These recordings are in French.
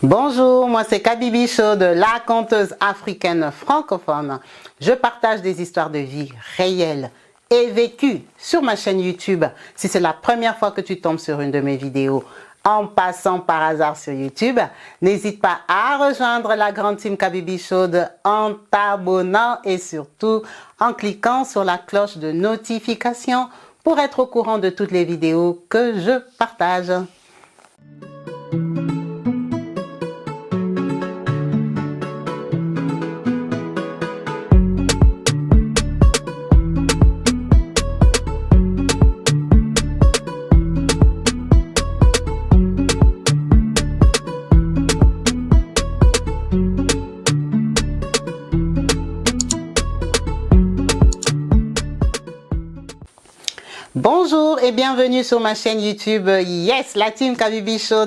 Bonjour, moi c'est Kabibi Show de la conteuse africaine francophone. Je partage des histoires de vie réelles et vécues sur ma chaîne YouTube. Si c'est la première fois que tu tombes sur une de mes vidéos en passant par hasard sur YouTube, n'hésite pas à rejoindre la grande team Kabibi Show en t'abonnant et surtout en cliquant sur la cloche de notification pour être au courant de toutes les vidéos que je partage. Bonjour et bienvenue sur ma chaîne YouTube. Yes, la team Kabibi Show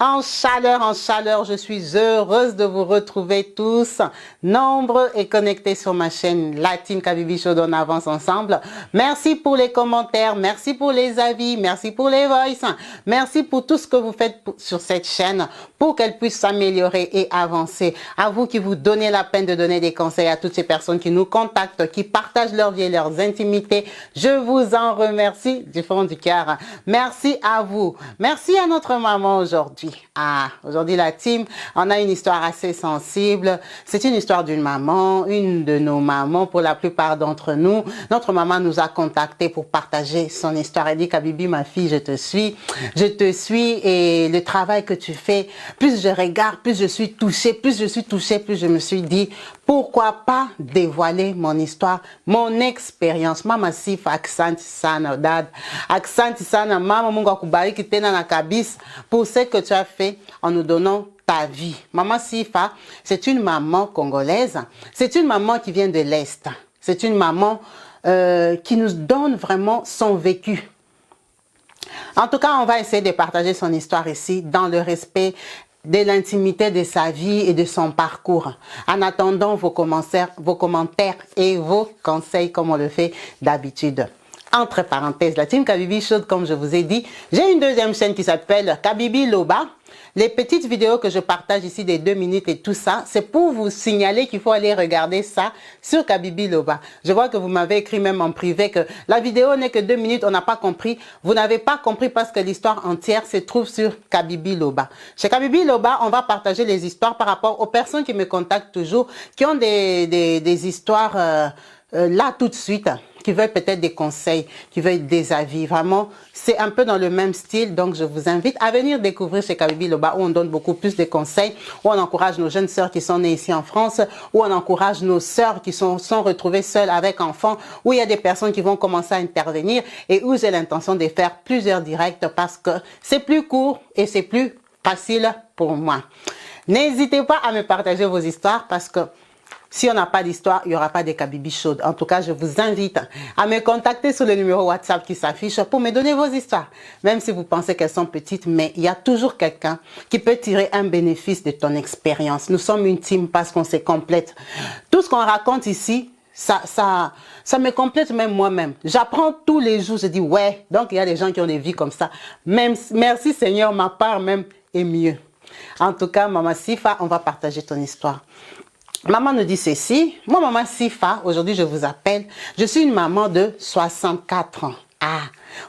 en chaleur. Je suis heureuse de vous retrouver tous, nombreux et connectés sur ma chaîne. La team Kabibi Show, on avance ensemble. Merci pour les commentaires, merci pour les avis, merci pour les voices, merci pour tout ce que vous faites sur cette chaîne pour qu'elle puisse s'améliorer et avancer. À vous qui vous donnez la peine de donner des conseils à toutes ces personnes qui nous contactent, qui partagent leur vie et leurs intimités. Je vous en remercie du fond du cœur. Merci à vous. Merci à notre maman aujourd'hui. Aujourd'hui la team, on a une histoire assez sensible. C'est une histoire d'une maman, une de nos mamans pour la plupart d'entre nous. Notre maman nous a contactés pour partager son histoire. Elle dit: Kabibi, ma fille, je te suis et le travail que tu fais, plus je regarde, plus je suis touchée, plus je me suis dit, pourquoi pas dévoiler mon histoire, mon expérience. Mama sifa aksanti sana dad, aksanti sana mama, Mungu akubariki tena na kabisa pour ce que tu as fait en nous donnant ta vie. Maman Sifa, c'est une maman congolaise, c'est une maman qui vient de l'Est, c'est une maman qui nous donne vraiment son vécu. En tout cas, on va essayer de partager son histoire ici dans le respect de l'intimité de sa vie et de son parcours. En attendant vos commentaires et vos conseils comme on le fait d'habitude. Entre parenthèses, la team Kabibi Show, comme je vous ai dit, j'ai une deuxième chaîne qui s'appelle Kabibi Loba. Les petites vidéos que je partage ici des 2 minutes et tout ça, c'est pour vous signaler qu'il faut aller regarder ça sur Kabibi Loba. Je vois que vous m'avez écrit même en privé que la vidéo n'est que 2 minutes, on n'a pas compris. Vous n'avez pas compris parce que l'histoire entière se trouve sur Kabibi Loba. Chez Kabibi Loba, on va partager les histoires par rapport aux personnes qui me contactent toujours, qui ont des histoires là tout de suite, qui veulent peut-être des conseils, qui veulent des avis. Vraiment, c'est un peu dans le même style. Donc, je vous invite à venir découvrir chez Kabibi Loba où on donne beaucoup plus de conseils, où on encourage nos jeunes sœurs qui sont nées ici en France, où on encourage nos sœurs qui sont retrouvées seules avec enfants, où il y a des personnes qui vont commencer à intervenir et où j'ai l'intention de faire plusieurs directs parce que c'est plus court et c'est plus facile pour moi. N'hésitez pas à me partager vos histoires parce que si on n'a pas d'histoire, il n'y aura pas de Kabibi Show. En tout cas, je vous invite à me contacter sur le numéro WhatsApp qui s'affiche pour me donner vos histoires. Même si vous pensez qu'elles sont petites, mais il y a toujours quelqu'un qui peut tirer un bénéfice de ton expérience. Nous sommes une team parce qu'on se complète. Tout ce qu'on raconte ici, ça me complète même moi-même. J'apprends tous les jours, je dis ouais, donc il y a des gens qui ont des vies comme ça. Même, merci Seigneur, ma part même est mieux. En tout cas, Maman Sifa, on va partager ton histoire. Maman nous dit ceci: moi, Maman Sifa, aujourd'hui je vous appelle, je suis une maman de 64 ans.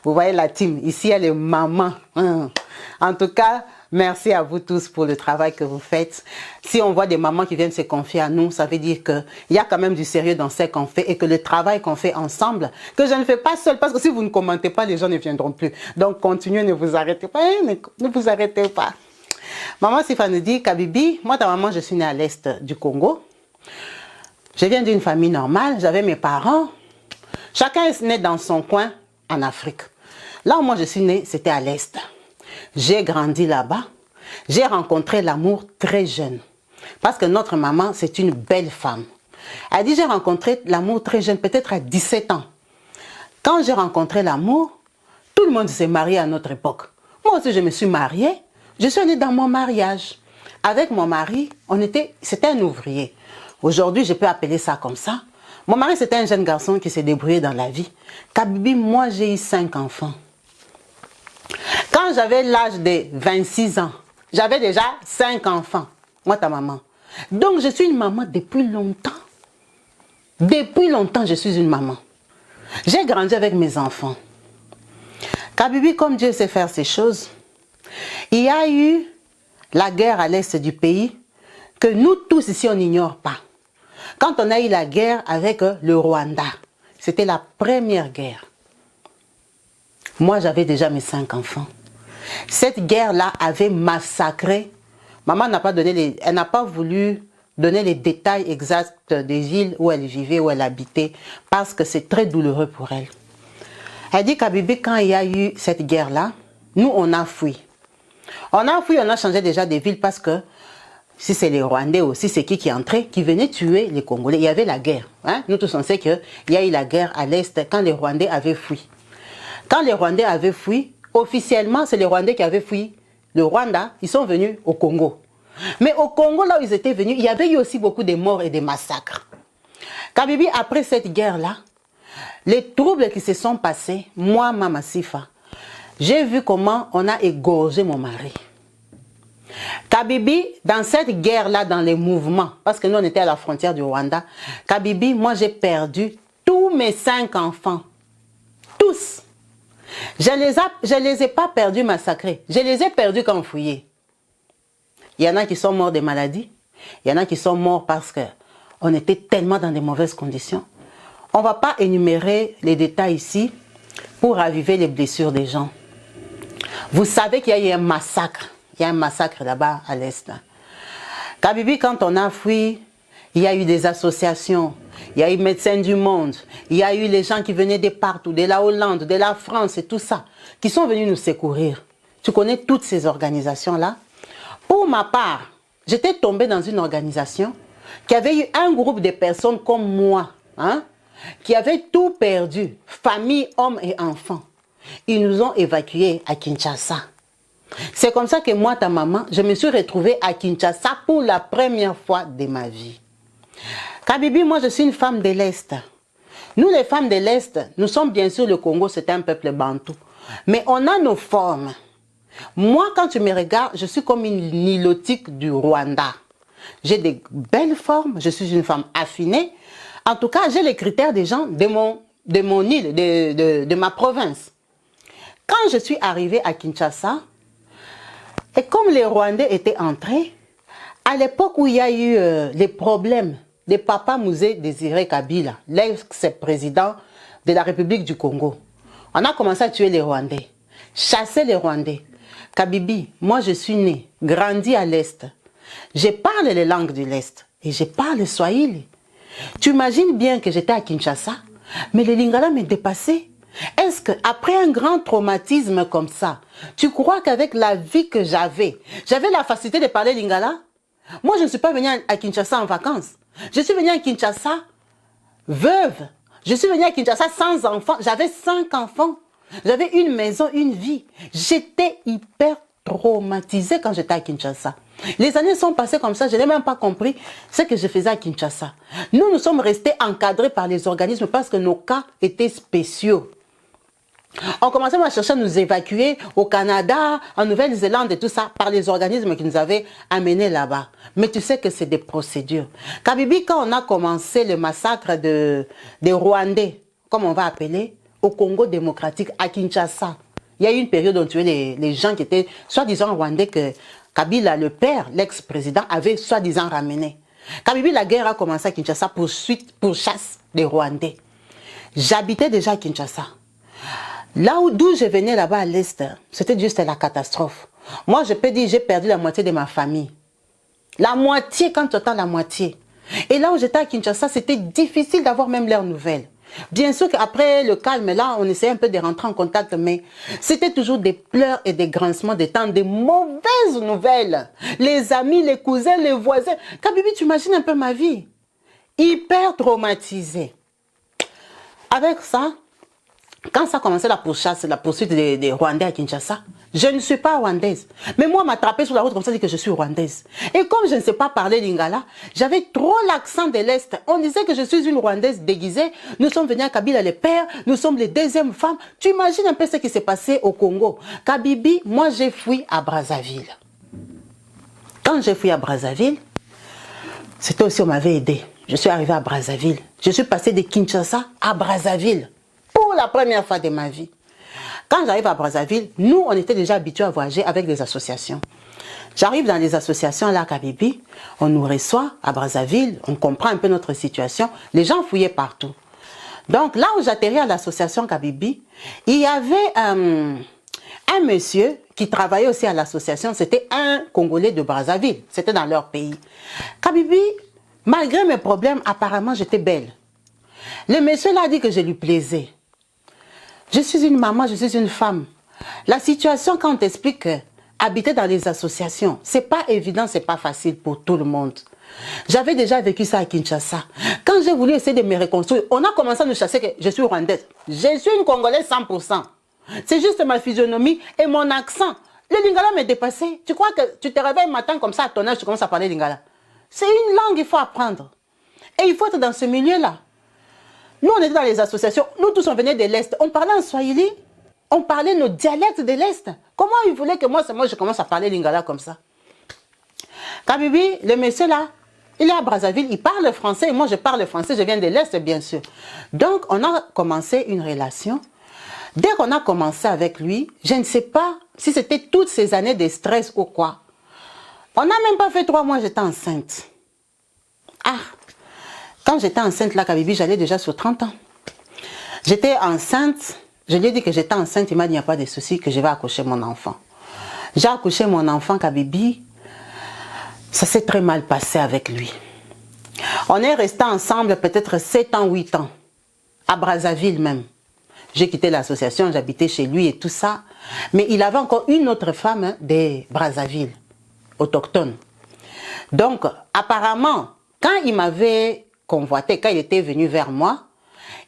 Vous voyez la team, ici elle est maman. En tout cas, merci à vous tous pour le travail que vous faites. Si on voit des mamans qui viennent se confier à nous, ça veut dire qu'il y a quand même du sérieux dans ce qu'on fait et que le travail qu'on fait ensemble, que je ne fais pas seule, parce que si vous ne commentez pas, les gens ne viendront plus. Donc continuez, ne vous arrêtez pas, ne vous arrêtez pas. Maman Sifa nous dit: Kabibi, moi ta maman, je suis née à l'est du Congo. Je viens d'une famille normale, j'avais mes parents. Chacun est né dans son coin en Afrique. Là où moi je suis née, c'était à l'est. J'ai grandi là-bas. J'ai rencontré l'amour très jeune. Parce que notre maman, c'est une belle femme. Elle dit: j'ai rencontré l'amour très jeune, peut-être à 17 ans. Quand j'ai rencontré l'amour, tout le monde s'est marié à notre époque. Moi aussi, je me suis mariée. Je suis allée dans mon mariage. Avec mon mari, c'était un ouvrier. Aujourd'hui, je peux appeler ça comme ça. Mon mari, c'était un jeune garçon qui s'est débrouillé dans la vie. Kabibi, moi, j'ai eu 5 enfants. Quand j'avais l'âge de 26 ans, J'avais déjà 5 enfants, moi ta maman. Donc je suis une maman depuis longtemps. Depuis longtemps, je suis une maman. J'ai grandi avec mes enfants. Kabibi, comme Dieu sait faire ces choses, il y a eu la guerre à l'est du pays que nous tous ici on n'ignore pas. Quand on a eu la guerre avec le Rwanda, c'était la première guerre. Moi, j'avais déjà mes 5 enfants. Cette guerre-là avait massacré. Maman n'a pas donné elle n'a pas voulu donner les détails exacts des villes où elle vivait, où elle habitait, parce que c'est très douloureux pour elle. Elle dit qu'à Bibi, quand il y a eu cette guerre-là, nous, on a fui. On a fui, on a changé déjà des villes parce que si c'est les Rwandais aussi, c'est qui est entré, qui venait tuer les Congolais. Il y avait la guerre. Hein? Nous tous on sait qu'il y a eu la guerre à l'Est quand les Rwandais avaient fui. Quand les Rwandais avaient fui, officiellement, c'est les Rwandais qui avaient fui le Rwanda. Ils sont venus au Congo. Mais au Congo, là où ils étaient venus, il y avait eu aussi beaucoup de morts et de massacres. Kabibi, après cette guerre-là, les troubles qui se sont passés, moi, Mama Sifa, j'ai vu comment on a égorgé mon mari. Kabibi, dans cette guerre-là, dans les mouvements, parce que nous, on était à la frontière du Rwanda, Kabibi, moi, j'ai perdu tous mes 5 enfants. Tous. Je les ai pas perdus massacrés. Je les ai perdus qu'enfouillés. Il y en a qui sont morts de maladies. Il y en a qui sont morts parce qu'on était tellement dans de mauvaises conditions. On ne va pas énumérer les détails ici pour raviver les blessures des gens. Vous savez qu'il y a eu un massacre. Il y a un massacre là-bas à l'Est. Kabibi, quand on a fui, il y a eu des associations. Il y a eu Médecins du Monde. Il y a eu les gens qui venaient de partout, de la Hollande, de la France et tout ça, qui sont venus nous secourir. Tu connais toutes ces organisations-là? Pour ma part, j'étais tombée dans une organisation qui avait eu un groupe de personnes comme moi, hein, qui avaient tout perdu, famille, hommes et enfants. Ils nous ont évacués à Kinshasa. C'est comme ça que moi, ta maman, je me suis retrouvée à Kinshasa pour la première fois de ma vie. Kabibi, moi, je suis une femme de l'Est. Nous, les femmes de l'Est, nous sommes bien sûr, le Congo, c'est un peuple bantou. Mais on a nos formes. Moi, quand tu me regardes, je suis comme une nilotique du Rwanda. J'ai des belles formes, je suis une femme affinée. En tout cas, j'ai les critères des gens de mon île, de ma province. Quand je suis arrivée à Kinshasa, et comme les Rwandais étaient entrés, à l'époque où il y a eu les problèmes de Papa Mouzé Désiré Kabila, l'ex-président de la République du Congo, on a commencé à tuer les Rwandais, chasser les Rwandais. Kabibi, moi je suis née, grandie à l'Est. Je parle les langues de l'Est et je parle le Swahili. Tu imagines bien que j'étais à Kinshasa, mais les Lingala me dépassaient. Est-ce qu'après un grand traumatisme comme ça, tu crois qu'avec la vie que j'avais la facilité de parler Lingala? Moi, je ne suis pas venue à Kinshasa en vacances. Je suis venue à Kinshasa veuve. Je suis venue à Kinshasa sans enfants. J'avais 5 enfants. J'avais une maison, une vie. J'étais hyper traumatisée quand j'étais à Kinshasa. Les années sont passées comme ça, je n'ai même pas compris ce que je faisais à Kinshasa. Nous sommes restés encadrés par les organismes parce que nos cas étaient spéciaux. On commençait à chercher à nous évacuer au Canada, en Nouvelle-Zélande et tout ça, par les organismes qui nous avaient amenés là-bas. Mais tu sais que c'est des procédures. Kabibi, quand on a commencé le massacre des Rwandais, comme on va appeler, au Congo démocratique, à Kinshasa, il y a eu une période où on tuait les gens qui étaient soi-disant Rwandais que Kabila, le père, l'ex-président, avait soi-disant ramenés. Kabibi, la guerre a commencé à Kinshasa pour chasse des Rwandais. J'habitais déjà à Kinshasa. Là d'où je venais là-bas à l'Est, c'était juste la catastrophe. Moi, je peux dire j'ai perdu la moitié de ma famille. La moitié, quand tu entends la moitié. Et là où j'étais à Kinshasa, c'était difficile d'avoir même leurs nouvelles. Bien sûr qu'après le calme, là, on essayait un peu de rentrer en contact, mais c'était toujours des pleurs et des grincements de temps, des mauvaises nouvelles. Les amis, les cousins, les voisins. Kabibi, tu imagines un peu ma vie. Hyper traumatisée. Avec ça, quand ça a commencé la pourchasse, la poursuite des Rwandais à Kinshasa, je ne suis pas rwandaise. Mais moi, m'attraper sur la route comme ça, dit que je suis rwandaise. Et comme je ne sais pas parler lingala, j'avais trop l'accent de l'Est. On disait que je suis une rwandaise déguisée. Nous sommes venus à Kabila les pères, nous sommes les deuxièmes femmes. Tu imagines un peu ce qui s'est passé au Congo. Kabibi, moi j'ai fui à Brazzaville. Quand j'ai fui à Brazzaville, c'était aussi, on m'avait aidé. Je suis arrivée à Brazzaville. Je suis passée de Kinshasa à Brazzaville pour la première fois de ma vie. Quand j'arrive à Brazzaville, nous, on était déjà habitués à voyager avec des associations. J'arrive dans les associations là à Kabylie, on nous reçoit à Brazzaville, on comprend un peu notre situation. Les gens fouillaient partout. Donc là où j'atterris à l'association Kabylie, il y avait un monsieur qui travaillait aussi à l'association, c'était un Congolais de Brazzaville, c'était dans leur pays. Kabylie, malgré mes problèmes, apparemment j'étais belle. Le monsieur là a dit que je lui plaisais. Je suis une maman, je suis une femme. La situation, quand on t'explique que habiter dans les associations, c'est pas évident, c'est pas facile pour tout le monde. J'avais déjà vécu ça à Kinshasa. Quand j'ai voulu essayer de me reconstruire, on a commencé à nous chasser que je suis rwandaise. Je suis une Congolaise 100%. C'est juste ma physionomie et mon accent. Le lingala m'est dépassé. Tu crois que tu te réveilles un matin comme ça à ton âge, tu commences à parler lingala. C'est une langue qu'il faut apprendre. Et il faut être dans ce milieu-là. Nous, on était dans les associations. Nous tous, on venait de l'Est. On parlait en Swahili. On parlait nos dialectes de l'Est. Comment ils voulaient que moi, je commence à parler lingala comme ça? Kabylie, le monsieur là, il est à Brazzaville, il parle français et moi je parle français, je viens de l'Est bien sûr. Donc on a commencé une relation. Dès qu'on a commencé avec lui, je ne sais pas si c'était toutes ces années de stress ou quoi. On n'a même pas fait 3 mois, j'étais enceinte. Ah, quand j'étais enceinte là, Kabylie, j'allais déjà sur 30 ans. J'étais enceinte, je lui ai dit que j'étais enceinte, il m'a dit il n'y a pas de souci, que je vais accoucher mon enfant. J'ai accouché mon enfant, Kabylie. Ça s'est très mal passé avec lui. On est resté ensemble peut-être 7 ans, 8 ans. À Brazzaville même. J'ai quitté l'association, j'habitais chez lui et tout ça. Mais il avait encore une autre femme de Brazzaville, autochtone. Donc, apparemment, quand il m'avait convoité, quand il était venu vers moi,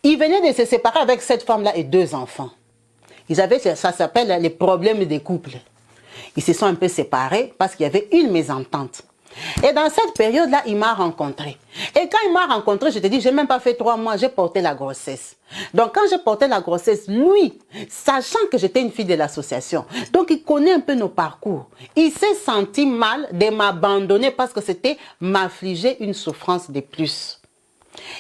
il venait de se séparer avec cette femme-là et 2 enfants. Ils avaient, ça s'appelle les problèmes des couples. Ils se sont un peu séparés parce qu'il y avait une mésentente. Et dans cette période-là, il m'a rencontré. Et quand il m'a rencontré, je te dis, je n'ai même pas fait 3 mois, j'ai porté la grossesse. Donc quand j'ai porté la grossesse, lui, sachant que j'étais une fille de l'association, donc il connaît un peu nos parcours. Il s'est senti mal de m'abandonner parce que c'était m'affliger une souffrance de plus.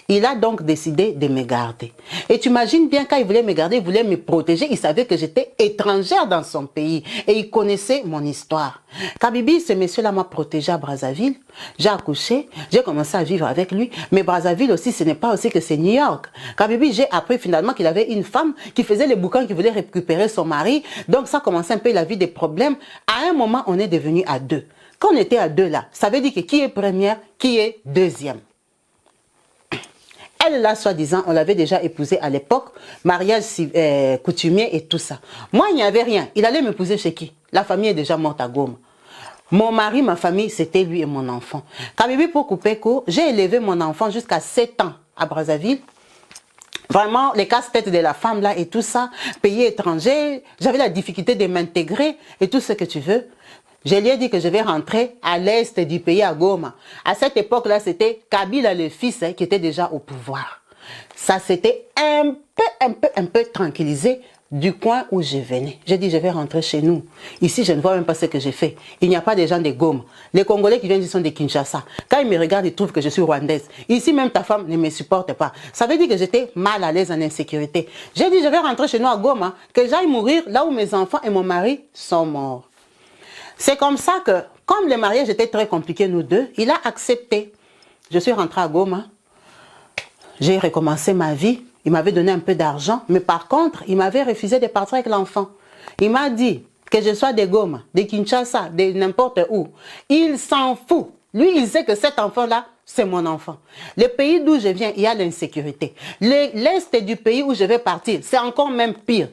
Il a donc décidé de me garder. Et tu imagines bien, quand il voulait me garder, il voulait me protéger. Il savait que j'étais étrangère dans son pays. Et il connaissait mon histoire. Kabylie, ce monsieur-là m'a protégée à Brazzaville. J'ai accouché, j'ai commencé à vivre avec lui. Mais Brazzaville aussi, ce n'est pas aussi que c'est New York. Kabylie, j'ai appris finalement qu'il avait une femme qui faisait les bouquins, qui voulait récupérer son mari. Donc ça commençait un peu la vie des problèmes. À un moment, on est devenu à 2. Quand on était à 2 là, ça veut dire que qui est première, qui est deuxième. Elle, là, soi-disant, on l'avait déjà épousée à l'époque, mariage coutumier et tout ça. Moi, il n'y avait rien. Il allait m'épouser chez qui? La famille est déjà morte à Goma. Mon mari, ma famille, c'était lui et mon enfant. Kabylie, pour couper court, j'ai élevé mon enfant jusqu'à 7 ans à Brazzaville. Vraiment, les casse-têtes de la femme, là, et tout ça, pays étranger, j'avais la difficulté de m'intégrer et tout ce que tu veux. Je lui ai dit que je vais rentrer à l'est du pays, à Goma. À cette époque-là, c'était Kabila, le fils, qui était déjà au pouvoir. Ça s'était un peu tranquillisé du coin où je venais. J'ai dit, je vais rentrer chez nous. Ici, je ne vois même pas ce que j'ai fait. Il n'y a pas de gens de Goma. Les Congolais qui viennent ici sont de Kinshasa. Quand ils me regardent, ils trouvent que je suis rwandaise. Ici, même ta femme ne me supporte pas. Ça veut dire que j'étais mal à l'aise en insécurité. J'ai dit, je vais rentrer chez nous à Goma, que j'aille mourir là où mes enfants et mon mari sont morts. C'est comme ça que, comme le mariage était très compliqué, nous deux, il a accepté. Je suis rentrée à Goma. J'ai recommencé ma vie. Il m'avait donné un peu d'argent. Mais par contre, il m'avait refusé de partir avec l'enfant. Il m'a dit que je sois de Goma, de Kinshasa, de n'importe où. Il s'en fout. Lui, il sait que cet enfant-là, c'est mon enfant. Le pays d'où je viens, il y a l'insécurité. L'est du pays où je vais partir, c'est encore même pire.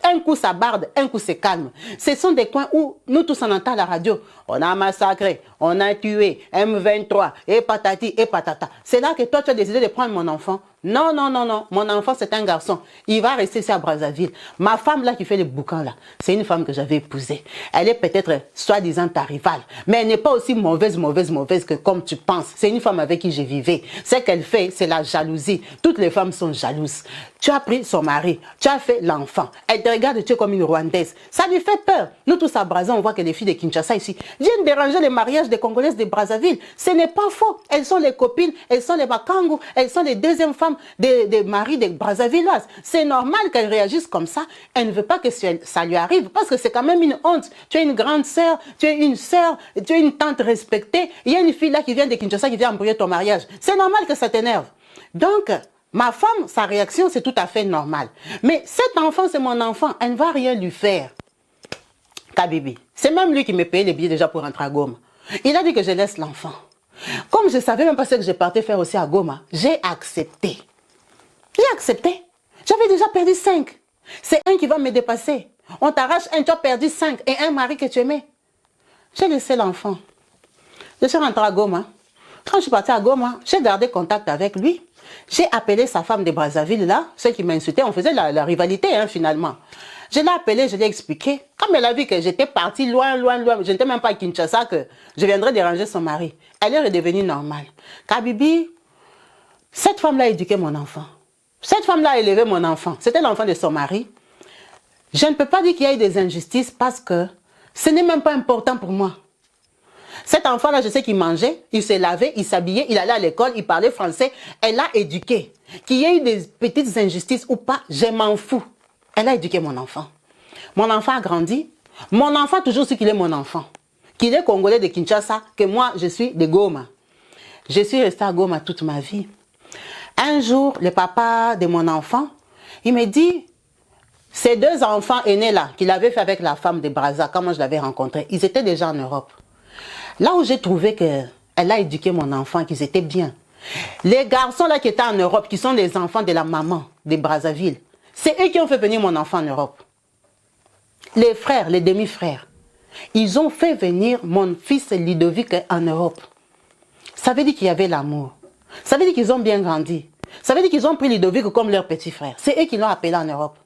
Un coup ça barde, un coup c'est calme. Ce sont des coins où nous tous on entend la radio. On a massacré, on a tué, M23, et patati, et patata. C'est là que toi tu as décidé de prendre mon enfant. Non, non, non, non. Mon enfant c'est un garçon. Il va rester ici à Brazzaville. Ma femme là qui fait les bouquins là, c'est une femme que j'avais épousée. Elle est peut-être soi-disant ta rivale. Mais elle n'est pas aussi mauvaise que comme tu penses. C'est une femme avec qui je vivais. Ce qu'elle fait, c'est la jalousie. Toutes les femmes sont jalouses. Tu as pris son mari, tu as fait l'enfant. Elle te regarde, tu es comme une Rwandaise. Ça lui fait peur. Nous tous à Brazzaville, on voit que les filles de Kinshasa ici viennent déranger les mariages des Congolaises de Brazzaville. Ce n'est pas faux. Elles sont les copines, elles sont les Bakangu, elles sont les deuxièmes femmes des maris des Brazzavilloises. C'est normal qu'elles réagissent comme ça. Elle ne veut pas que ça lui arrive parce que c'est quand même une honte. Tu es une grande sœur, tu es une sœur, tu es une tante respectée. Il y a une fille là qui vient de Kinshasa qui vient embrouiller ton mariage. C'est normal que ça t'énerve. Donc, ma femme, sa réaction, c'est tout à fait normal. Mais cet enfant, c'est mon enfant. Elle ne va rien lui faire. Kabibi, c'est même lui qui me payait les billets déjà pour rentrer à Goma. Il a dit que je laisse l'enfant. Comme je ne savais même pas ce que je partais faire aussi à Goma, j'ai accepté. J'ai accepté. J'avais déjà perdu 5. C'est un qui va me dépasser. On t'arrache un, tu as perdu 5 et un mari que tu aimais. J'ai laissé l'enfant. Je suis rentrée à Goma. Quand je suis partie à Goma, j'ai gardé contact avec lui. J'ai appelé sa femme de Brazzaville, là, celle qui m'insultait. On faisait la rivalité, hein, finalement. Je l'ai appelée, je l'ai expliqué. Comme elle a vu que j'étais partie loin, je n'étais même pas à Kinshasa, que je viendrais déranger son mari. Elle est redevenue normale. Kabibi, cette femme-là a éduqué mon enfant. Cette femme-là a élevé mon enfant. C'était l'enfant de son mari. Je ne peux pas dire qu'il y a eu des injustices parce que ce n'est même pas important pour moi. Cet enfant-là, je sais qu'il mangeait, il se lavait, il s'habillait, il allait à l'école, il parlait français. Elle l'a éduqué. Qu'il y ait eu des petites injustices ou pas, je m'en fous. Elle a éduqué mon enfant. Mon enfant a grandi. Mon enfant, toujours su qu'il est mon enfant. Qu'il est congolais de Kinshasa, que moi, je suis de Goma. Je suis restée à Goma toute ma vie. Un jour, le papa de mon enfant, il me dit, ces 2 enfants aînés-là, qu'il avait fait avec la femme de Brazza, quand moi je l'avais rencontré, ils étaient déjà en Europe. Là où j'ai trouvé qu'elle a éduqué mon enfant, qu'ils étaient bien. Les garçons là qui étaient en Europe, qui sont les enfants de la maman de Brazzaville, c'est eux qui ont fait venir mon enfant en Europe. Les frères, les demi-frères, ils ont fait venir mon fils Ludovic en Europe. Ça veut dire qu'il y avait l'amour. Ça veut dire qu'ils ont bien grandi. Ça veut dire qu'ils ont pris Ludovic comme leur petit frère. C'est eux qui l'ont appelé en Europe.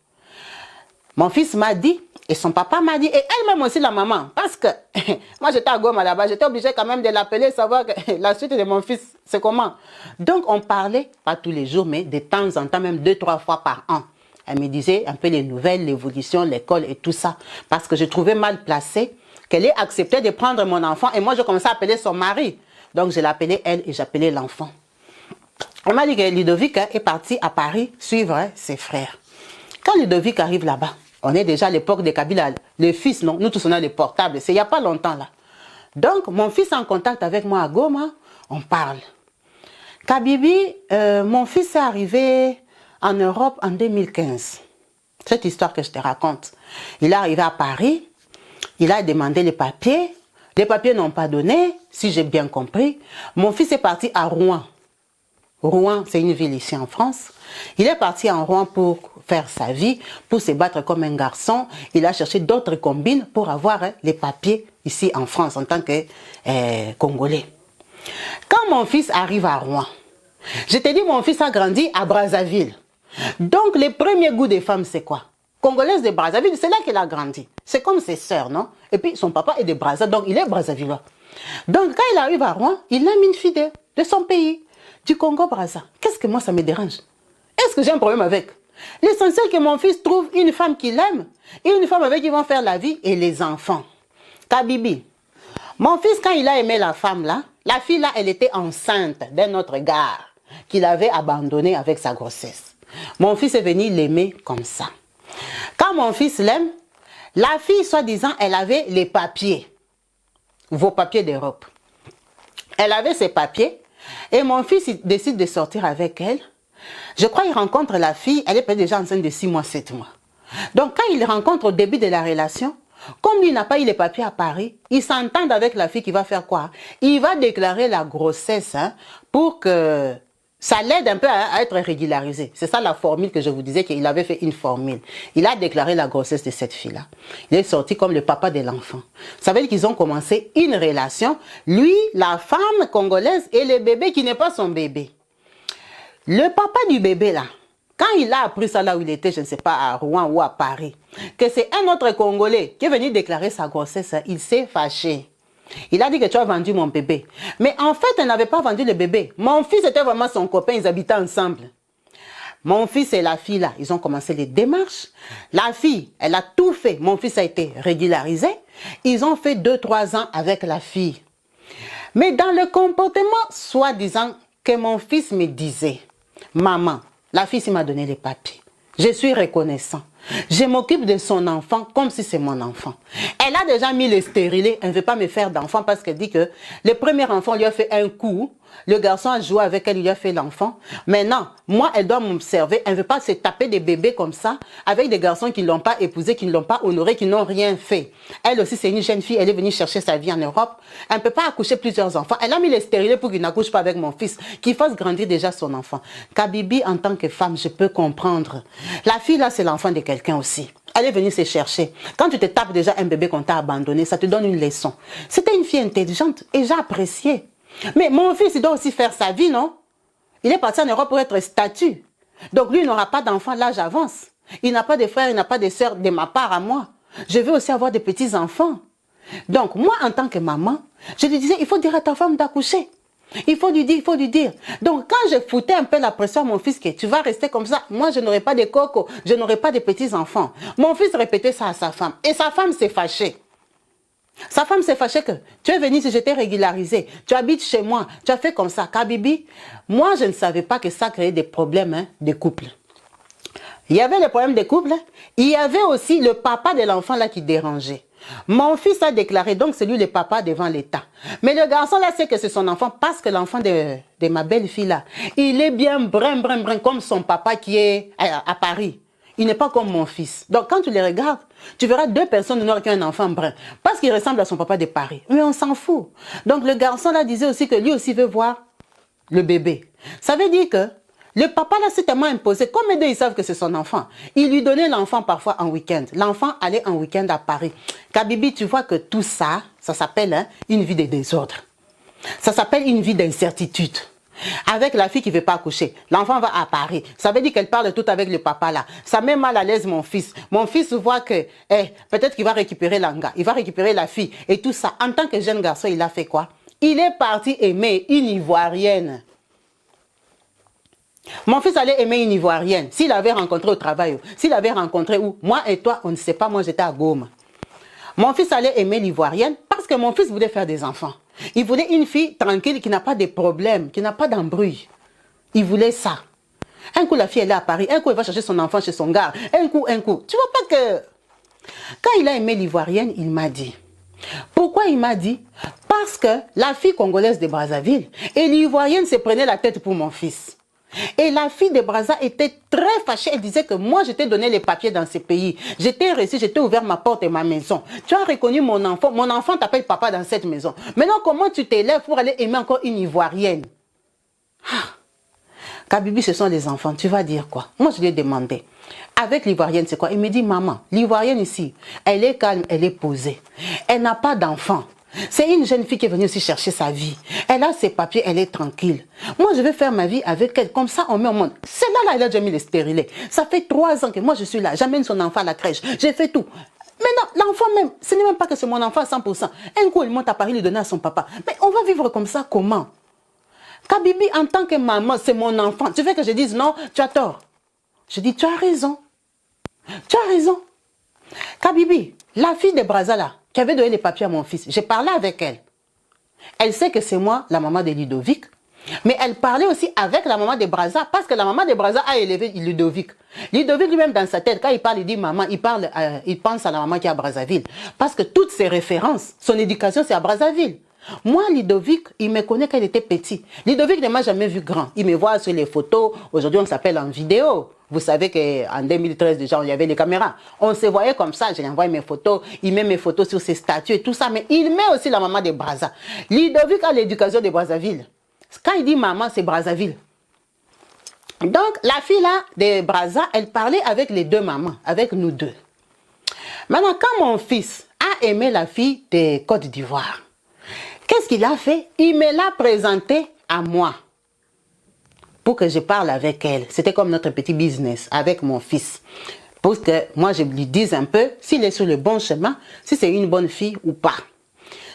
Mon fils m'a dit, et son papa m'a dit, et elle-même aussi la maman, parce que moi j'étais à Goma là-bas, j'étais obligée quand même de l'appeler, savoir que la suite de mon fils, c'est comment. Donc on parlait, pas tous les jours, mais de temps en temps, même 2-3 fois par an. Elle me disait un peu les nouvelles, l'évolution, l'école et tout ça, parce que je trouvais mal placé qu'elle ait accepté de prendre mon enfant, et moi je commençais à appeler son mari. Donc je l'appelais elle et j'appelais l'enfant. On m'a dit que Ludovic est parti à Paris suivre ses frères. Quand Ludovic arrive là-bas, on est déjà à l'époque de Kabila, le fils, non, nous tous on a les portables, c'est il n'y a pas longtemps là. Donc mon fils est en contact avec moi à Goma, on parle. Kabibi, mon fils est arrivé en Europe en 2015. Cette histoire que je te raconte. Il est arrivé à Paris, il a demandé les papiers n'ont pas donné, si j'ai bien compris. Mon fils est parti à Rouen. Rouen, c'est une ville ici en France. Il est parti en Rouen pour faire sa vie, pour se battre comme un garçon. Il a cherché d'autres combines pour avoir les papiers ici en France en tant que Congolais. Quand mon fils arrive à Rouen, je te dis, mon fils a grandi à Brazzaville. Donc, les premiers goûts des femmes, c'est quoi? Congolaise de Brazzaville, c'est là qu'elle a grandi. C'est comme ses sœurs, non? Et puis, son papa est de Brazzaville, donc il est Brazzavillois. Donc, quand il arrive à Rouen, il aime une fille de son pays, du Congo-Brazza. Qu'est-ce que moi, ça me dérange? Est-ce que j'ai un problème avec? L'essentiel que mon fils trouve une femme qu'il aime, et une femme avec qui ils vont faire la vie, et les enfants. Kabibi, mon fils, quand il a aimé la femme là, la fille là, elle était enceinte d'un autre gars qu'il avait abandonné avec sa grossesse. Mon fils est venu l'aimer comme ça. Quand mon fils l'aime, la fille, soi-disant, elle avait les papiers. Vos papiers d'Europe. Elle avait ses papiers et mon fils il décide de sortir avec elle. Je crois qu'il rencontre la fille, elle est peut-être déjà enceinte de 6 mois, 7 mois. Donc quand il rencontre au début de la relation, comme lui n'a pas eu les papiers à Paris, il s'entend avec la fille qui va faire quoi? Il va déclarer la grossesse pour que ça l'aide un peu à être régularisé. C'est ça la formule que je vous disais qu'il avait fait une formule. Il a déclaré la grossesse de cette fille-là. Il est sorti comme le papa de l'enfant. Ça veut dire qu'ils ont commencé une relation. Lui, la femme congolaise et le bébé qui n'est pas son bébé. Le papa du bébé là, quand il a appris ça là où il était, je ne sais pas, à Rouen ou à Paris, que c'est un autre Congolais qui est venu déclarer sa grossesse, il s'est fâché. Il a dit que tu as vendu mon bébé. Mais en fait, elle n'avait pas vendu le bébé. Mon fils était vraiment son copain, ils habitaient ensemble. Mon fils et la fille là, ils ont commencé les démarches. La fille, elle a tout fait. Mon fils a été régularisé. Ils ont fait 2-3 ans avec la fille. Mais dans le comportement, soi-disant, que mon fils me disait, maman, la fille m'a donné les papiers. Je suis reconnaissant. Je m'occupe de son enfant comme si c'est mon enfant. Elle a déjà mis le stérilet. Elle ne veut pas me faire d'enfant parce qu'elle dit que le premier enfant lui a fait un coup. Le garçon a joué avec elle, il lui a fait l'enfant. Maintenant, moi, elle doit m'observer. Elle ne veut pas se taper des bébés comme ça avec des garçons qui ne l'ont pas épousé, qui ne l'ont pas honoré, qui n'ont rien fait. Elle aussi, c'est une jeune fille. Elle est venue chercher sa vie en Europe. Elle ne peut pas accoucher plusieurs enfants. Elle a mis le stérilet pour qu'il n'accouche pas avec mon fils, qu'il fasse grandir déjà son enfant. Kabibi, en tant que femme, je peux comprendre. La fille, là, c'est l'enfant de quelqu'un aussi. Elle est venue se chercher. Quand tu te tapes déjà un bébé qu'on t'a abandonné, ça te donne une leçon. C'était une fille intelligente et j'ai apprécié. Mais mon fils, il doit aussi faire sa vie, non? Il est parti en Europe pour être statut. Donc lui, il n'aura pas d'enfant, l'âge avance. Il n'a pas de frères, il n'a pas de sœurs de ma part à moi. Je veux aussi avoir des petits-enfants. Donc moi, en tant que maman, je lui disais, il faut dire à ta femme d'accoucher. Il faut lui dire, il faut lui dire. Donc quand je foutais un peu la pression à mon fils, que tu vas rester comme ça, moi je n'aurai pas de coco, je n'aurai pas de petits-enfants. Mon fils répétait ça à sa femme. Et sa femme s'est fâchée. Sa femme s'est fâchée que tu es venu si j'étais régularisé, tu habites chez moi, tu as fait comme ça. Kabibi, moi je ne savais pas que ça créait des problèmes de couple. Il y avait les problèmes de couple, il y avait aussi le papa de l'enfant là qui dérangeait. Mon fils a déclaré, donc c'est lui le papa devant l'État. Mais le garçon là sait que c'est son enfant parce que l'enfant de ma belle-fille là, il est bien brun, comme son papa qui est à Paris. Il n'est pas comme mon fils. Donc quand tu les regardes, tu verras deux personnes noires qui ont un enfant brun. Parce qu'il ressemble à son papa de Paris. Mais on s'en fout. Donc le garçon là disait aussi que lui aussi veut voir le bébé. Ça veut dire que le papa là s'est tellement imposé. Comme les deux ils savent que c'est son enfant. Il lui donnait l'enfant parfois en week-end. L'enfant allait en week-end à Paris. Kabibi, tu vois que tout ça, ça s'appelle une vie de désordre. Ça s'appelle une vie d'incertitude. Avec la fille qui ne veut pas accoucher, l'enfant va à Paris. Ça veut dire qu'elle parle tout avec le papa là. Ça met mal à l'aise mon fils. Mon fils voit que peut-être qu'il va récupérer l'anga, il va récupérer la fille et tout ça. En tant que jeune garçon, il a fait quoi? Il est parti aimer une Ivoirienne. Mon fils allait aimer une Ivoirienne. S'il avait rencontré au travail, s'il avait rencontré où? Moi et toi, on ne sait pas, moi j'étais à Goma. Mon fils allait aimer l'Ivoirienne parce que mon fils voulait faire des enfants. Il voulait une fille tranquille qui n'a pas de problème, qui n'a pas d'embrouille. Il voulait ça. Un coup, la fille elle est à Paris. Un coup, elle va chercher son enfant chez son gars. Un coup. Tu vois pas que... Quand il a aimé l'Ivoirienne, il m'a dit. Pourquoi il m'a dit? Parce que la fille congolaise de Brazzaville et l'Ivoirienne se prenait la tête pour mon fils. Et la fille de Brazza était très fâchée. Elle disait que moi, je t'ai donné les papiers dans ces pays. J'étais reçu, j'étais ouvert ma porte et ma maison. Tu as reconnu mon enfant. Mon enfant t'appelle papa dans cette maison. Maintenant, comment tu t'élèves pour aller aimer encore une Ivoirienne? Kabibi, ce sont les enfants. Tu vas dire quoi? Moi, je lui ai demandé. Avec l'Ivoirienne, c'est quoi? Il me dit, maman, l'Ivoirienne ici, elle est calme, elle est posée. Elle n'a pas d'enfant. C'est une jeune fille qui est venue aussi chercher sa vie. Elle a ses papiers, elle est tranquille. Moi, je vais faire ma vie avec elle. Comme ça, on met au monde. C'est là, elle a déjà mis les stérilés. Ça fait 3 ans que moi, je suis là. J'amène son enfant à la crèche. J'ai fait tout. Maintenant, l'enfant même, ce n'est même pas que c'est mon enfant à 100%. Un coup, il monte à Paris, il donne à son papa. Mais on va vivre comme ça, comment? Kabibi, en tant que maman, c'est mon enfant. Tu veux que je dise non, tu as tort. Je dis, tu as raison. Tu as raison. Kabibi, la fille de Brazza là, qui avait donné les papiers à mon fils, j'ai parlé avec elle. Elle sait que c'est moi, la maman de Ludovic, mais elle parlait aussi avec la maman de Brazza, parce que la maman de Brazza a élevé Ludovic. Ludovic lui-même dans sa tête, quand il parle, il dit maman, il pense à la maman qui est à Brazzaville. Parce que toutes ses références, son éducation, c'est à Brazzaville. Moi, Ludovic, il me connaît quand il était petit. Ludovic ne m'a jamais vu grand. Il me voit sur les photos. Aujourd'hui, on s'appelle en vidéo. Vous savez qu'en 2013, déjà, il y avait les caméras. On se voyait comme ça. Je lui envoie mes photos. Il met mes photos sur ses statuts et tout ça. Mais il met aussi la maman de Brazza. Ludovic a l'éducation de Brazzaville. Quand il dit maman, c'est Brazzaville. Donc, la fille là de Brazza, elle parlait avec les deux mamans, avec nous deux. Maintenant, quand mon fils a aimé la fille de Côte d'Ivoire, qu'est-ce qu'il a fait? Il me l'a présentée à moi pour que je parle avec elle. C'était comme notre petit business avec mon fils. Pour que moi, je lui dise un peu s'il est sur le bon chemin, si c'est une bonne fille ou pas.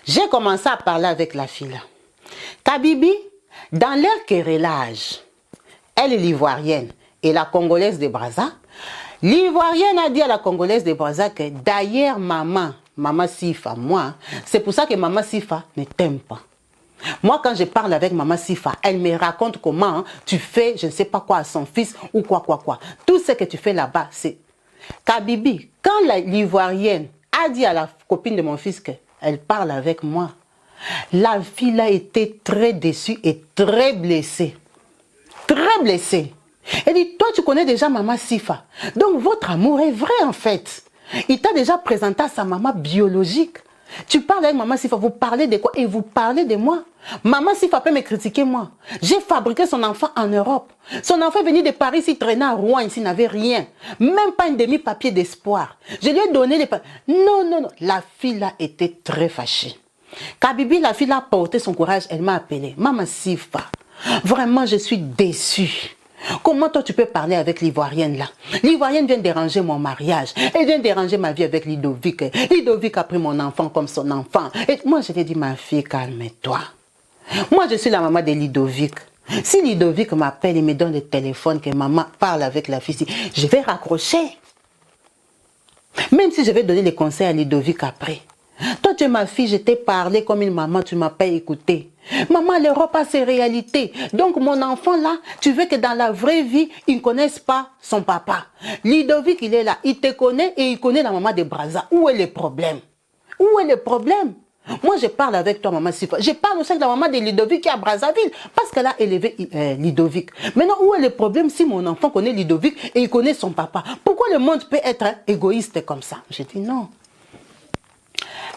J'ai commencé à parler avec la fille là. Kabibi, dans leur querellage, elle est l'Ivoirienne et la Congolaise de Brazza. L'Ivoirienne a dit à la Congolaise de Brazza que d'ailleurs, maman Sifa, moi, c'est pour ça que maman Sifa ne t'aime pas. Moi, quand je parle avec maman Sifa, elle me raconte comment tu fais, je ne sais pas quoi, à son fils ou quoi. Tout ce que tu fais là-bas, c'est... Kabibi, quand l'Ivoirienne a dit à la copine de mon fils qu'elle parle avec moi, la fille a été très déçue et très blessée. Très blessée. Elle dit, toi, tu connais déjà maman Sifa. Donc, votre amour est vrai, en fait. Il t'a déjà présenté à sa maman biologique. Tu parles avec maman Sifa, vous parlez de quoi? Et vous parlez de moi. Maman Sifa peut me critiquer, moi. J'ai fabriqué son enfant en Europe. Son enfant est venu de Paris, il traînait à Rouen, ici, il n'avait rien. Même pas un demi-papier d'espoir. Je lui ai donné les papiers. Non. La fille a été très fâchée. Kabibi, la fille a porté son courage, elle m'a appelé. Maman Sifa, vraiment, je suis déçue. Comment toi tu peux parler avec l'Ivoirienne là? L'Ivoirienne vient déranger mon mariage. Elle vient déranger ma vie avec Ludovic. Ludovic a pris mon enfant comme son enfant. Et moi je lui ai dit, ma fille, calme-toi. Moi je suis la maman de Ludovic. Si Ludovic m'appelle et me donne le téléphone que maman parle avec la fille, je vais raccrocher. Même si je vais donner les conseils à Ludovic après. Toi, tu es ma fille, je t'ai parlé comme une maman, tu ne m'as pas écouté. Maman, l'Europe a ses réalités. Donc, mon enfant là, tu veux que dans la vraie vie, il ne connaisse pas son papa. Ludovic, il est là, il te connaît et il connaît la maman de Brazza. Où est le problème? Où est le problème? Moi, je parle avec toi, maman Sifa. Je parle aussi avec la maman de Ludovic qui est à Brazzaville parce qu'elle a élevé Ludovic. Maintenant, où est le problème si mon enfant connaît Ludovic et il connaît son papa? Pourquoi le monde peut être égoïste comme ça? Je dis non.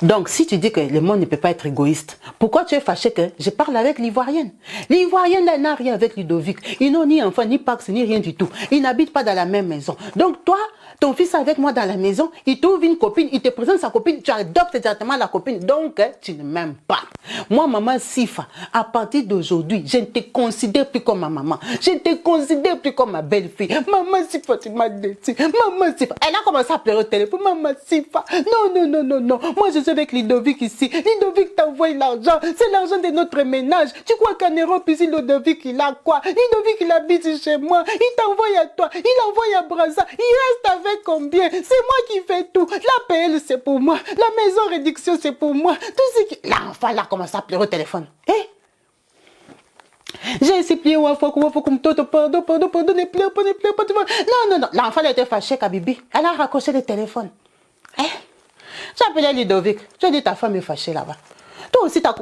Donc, si tu dis que le monde ne peut pas être égoïste, pourquoi tu es fâché que je parle avec l'Ivoirienne? L'Ivoirienne n'a rien avec Ludovic. Ils n'ont ni enfant, ni pax, ni rien du tout. Ils n'habitent pas dans la même maison. Donc, toi, ton fils est avec moi dans la maison, il trouve une copine, il te présente sa copine, tu adoptes directement la copine. Donc, tu ne m'aimes pas. Moi, maman Sifa, à partir d'aujourd'hui, je ne te considère plus comme ma maman. Je ne te considère plus comme ma belle-fille. Maman Sifa, tu m'as déçu. Maman Sifa. Elle a commencé à pleurer au téléphone. Maman Sifa. Non. Moi, je suis avec Ludovic ici. Ludovic t'envoie l'argent. C'est l'argent de notre ménage. Tu crois qu'en Europe, ici, Ludovic, il a quoi? Ludovic, il habite chez moi. Il t'envoie à toi. Il envoie à Brazza. Il reste avec combien? C'est moi qui fais tout. La PL, c'est pour moi. La maison réduction, c'est pour moi. Tout ce qui... L'enfant, là, commence à pleurer au téléphone. J'ai supplié comme toi, pardon, ne pleure pas. Non. L'enfant, elle était fâchée, Kabibi. Elle a raccroché le téléphone. J'ai appelé Ludovic. J'ai dit, ta femme est fâchée là-bas. Toi aussi, ta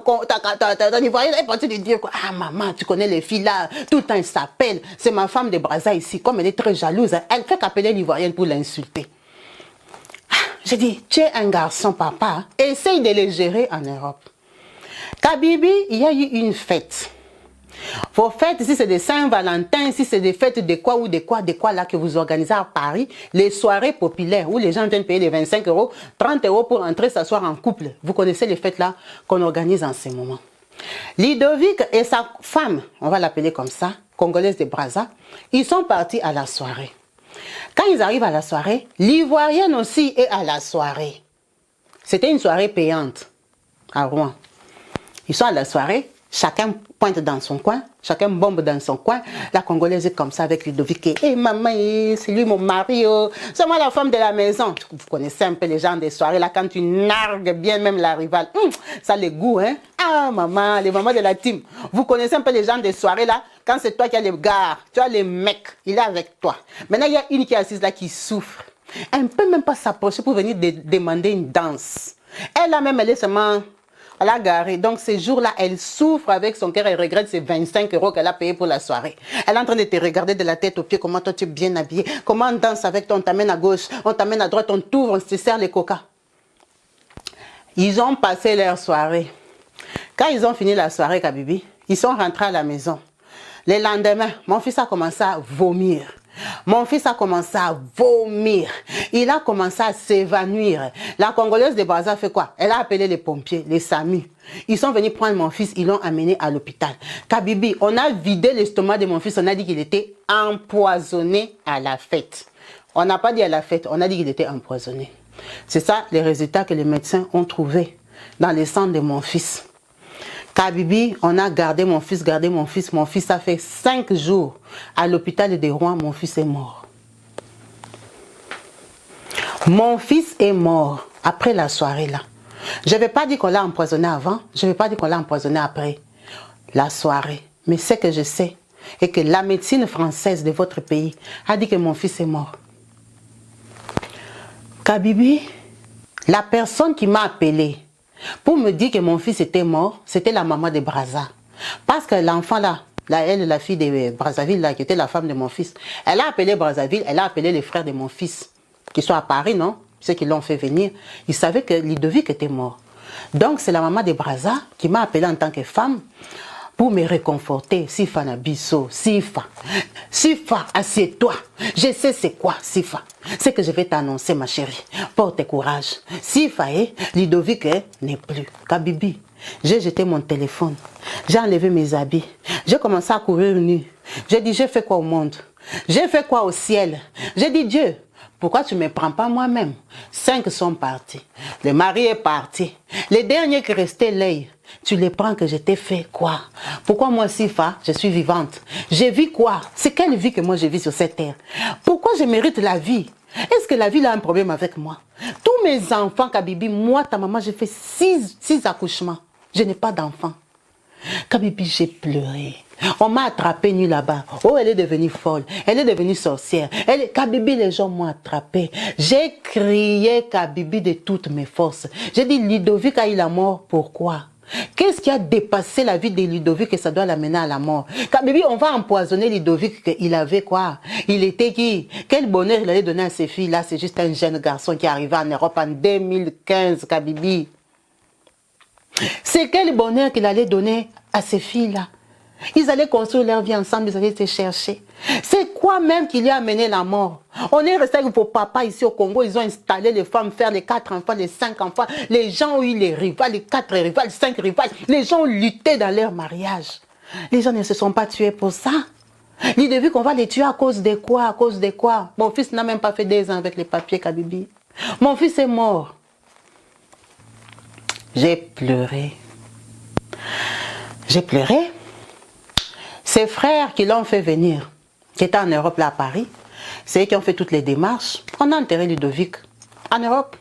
Ivoirienne est partie de dire quoi? Ah, maman, tu connais les filles là. Tout le temps, elle s'appelle. C'est ma femme de Brazza ici. Comme elle est très jalouse, elle fait qu'appeler l'Ivoirienne pour l'insulter. J'ai dit, tu es un garçon, papa. Essaye de les gérer en Europe. Kabibi, il y a eu une fête. Vos fêtes, si c'est des Saint-Valentin, si c'est des fêtes de quoi là que vous organisez à Paris, les soirées populaires où les gens viennent payer les 25 €, 30 € pour entrer s'asseoir en couple. Vous connaissez les fêtes là qu'on organise en ces moments. Ludovic et sa femme, on va l'appeler comme ça, congolaise de Brazza, ils sont partis à la soirée. Quand ils arrivent à la soirée, l'Ivoirienne aussi est à la soirée. C'était une soirée payante à Rouen. Ils sont à la soirée. Chacun pointe dans son coin, chacun bombe dans son coin. La Congolaise est comme ça avec Ludovic. Maman, c'est lui mon mari. C'est moi la femme de la maison. Vous connaissez un peu les gens des soirées là, quand tu nargues bien même la rivale. Ça a le goût, hein. Ah maman, les mamans de la team. Vous connaissez un peu les gens des soirées là, quand c'est toi qui as les gars, tu as les mecs, il est avec toi. Maintenant il y a une qui est assise là qui souffre. Elle ne peut même pas s'approcher pour venir demander une danse. Elle a même, elle est seulement... Elle a garé. Donc, ces jours-là, elle souffre avec son cœur. Elle regrette ces 25 € qu'elle a payé pour la soirée. Elle est en train de te regarder de la tête aux pieds. Comment toi, tu es bien habillé. Comment on danse avec toi. On t'amène à gauche. On t'amène à droite. On t'ouvre. On te sert les coca. Ils ont passé leur soirée. Quand ils ont fini la soirée, Kabibi, ils sont rentrés à la maison. Le lendemain, mon fils a commencé à vomir. Mon fils a commencé à vomir. Il a commencé à s'évanouir. La Congolaise de Brazza fait quoi? Elle a appelé les pompiers, les SAMU. Ils sont venus prendre mon fils, ils l'ont amené à l'hôpital. Kabibi, on a vidé l'estomac de mon fils, on a dit qu'il était empoisonné à la fête. On n'a pas dit à la fête, on a dit qu'il était empoisonné. C'est ça les résultats que les médecins ont trouvés dans le sang de mon fils. Kabibi, on a gardé mon fils. Mon fils a fait 5 jours à l'hôpital de Rouen. Mon fils est mort. Mon fils est mort après la soirée là. Je ne vais pas dire qu'on l'a empoisonné avant. Je ne vais pas dire qu'on l'a empoisonné après. la soirée. Mais ce que je sais est que la médecine française de votre pays a dit que mon fils est mort. Kabibi, la personne qui m'a appelé pour me dire que mon fils était mort, c'était la maman de Brazza. Parce que l'enfant là, elle, la fille de Brazzaville, là, qui était la femme de mon fils, elle a appelé Brazzaville, elle a appelé les frères de mon fils, qui sont à Paris, non? Ceux qui l'ont fait venir. Ils savaient que Ludovic était mort. Donc c'est la maman de Brazza qui m'a appelé en tant que femme pour me réconforter. Sifa Nabiso, Sifa, assieds-toi. Je sais c'est quoi, Sifa. C'est que je vais t'annoncer, ma chérie. Porte courage. Sifa, Ludovic n'est plus. Kabibi, j'ai jeté mon téléphone. J'ai enlevé mes habits. J'ai commencé à courir nu. J'ai dit, j'ai fait quoi au monde? J'ai fait quoi au ciel? J'ai dit, Dieu, pourquoi tu ne me prends pas moi-même? 5 sont partis. Le mari est parti. Les derniers qui restaient, l'œil. Tu les prends que je t'ai fait quoi? Pourquoi moi, Sifa, je suis vivante? J'ai vu quoi? C'est quelle vie que moi je vis sur cette terre? Pourquoi je mérite la vie? Est-ce que la vie a un problème avec moi? Tous mes enfants, Kabibi, moi, ta maman, j'ai fait 6 accouchements. Je n'ai pas d'enfants. Kabibi, j'ai pleuré. On m'a attrapé nu là-bas. Oh, elle est devenue folle. Elle est devenue sorcière. Kabibi, les gens m'ont attrapé. J'ai crié Kabibi de toutes mes forces. J'ai dit, Ludovic a eu la mort. Pourquoi? Qu'est-ce qui a dépassé la vie de Ludovic et ça doit l'amener à la mort? Kabibi, on va empoisonner Ludovic. Il avait quoi? Il était qui? Quel bonheur il allait donner à ses filles? Là, c'est juste un jeune garçon qui est arrivé en Europe en 2015, Kabibi. C'est quel bonheur qu'il allait donner à ces filles-là? Ils allaient construire leur vie ensemble, ils allaient se chercher. C'est quoi même qui lui a amené la mort? On est resté avec vos papas ici au Congo, ils ont installé les femmes, faire les 4 enfants, les 5 enfants. Les gens ont eu les rivales, les 4 rivales, 5 rivales. Les gens ont lutté dans leur mariage. Les gens ne se sont pas tués pour ça. L'idée vu qu'on va les tuer à cause de quoi? À cause de quoi? Mon fils n'a même pas fait 2 ans avec les papiers, Kabibi. Mon fils est mort. J'ai pleuré. J'ai pleuré. Ses frères qui l'ont fait venir, qui étaient en Europe, là à Paris, c'est eux qui ont fait toutes les démarches. On a enterré Ludovic en Europe.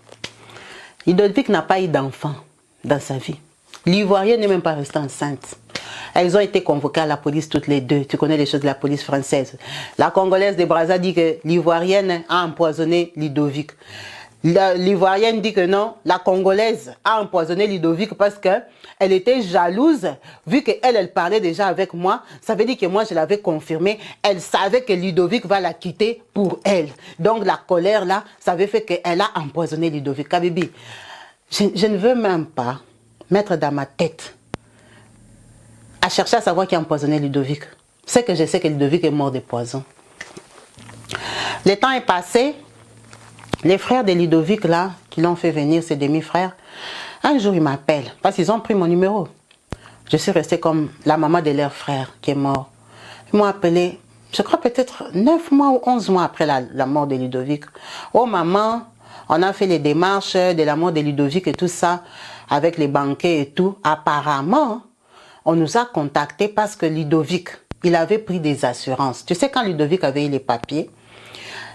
Ludovic n'a pas eu d'enfant dans sa vie. L'Ivoirienne n'est même pas restée enceinte. Elles ont été convoquées à la police toutes les deux. Tu connais les choses de la police française. La Congolaise de Brazza dit que l'Ivoirienne a empoisonné Ludovic. L'Ivoirienne dit que non, la Congolaise a empoisonné Ludovic parce qu'elle était jalouse, vu qu'elle parlait déjà avec moi, ça veut dire que moi je l'avais confirmé, elle savait que Ludovic va la quitter pour elle. Donc la colère là, ça avait fait qu'elle a empoisonné Ludovic. Kabibi, je ne veux même pas mettre dans ma tête à chercher à savoir qui a empoisonné Ludovic. C'est que je sais que Ludovic est mort de poison. Le temps est passé. Les frères de Ludovic, là, qui l'ont fait venir, ses demi-frères, un jour, ils m'appellent, parce qu'ils ont pris mon numéro. Je suis restée comme la maman de leur frère, qui est mort. Ils m'ont appelé, je crois peut-être 9 mois ou 11 mois après la mort de Ludovic. Oh maman, on a fait les démarches de la mort de Ludovic et tout ça, avec les banquiers et tout. Apparemment, on nous a contactés parce que Ludovic, il avait pris des assurances. Tu sais, quand Ludovic avait eu les papiers,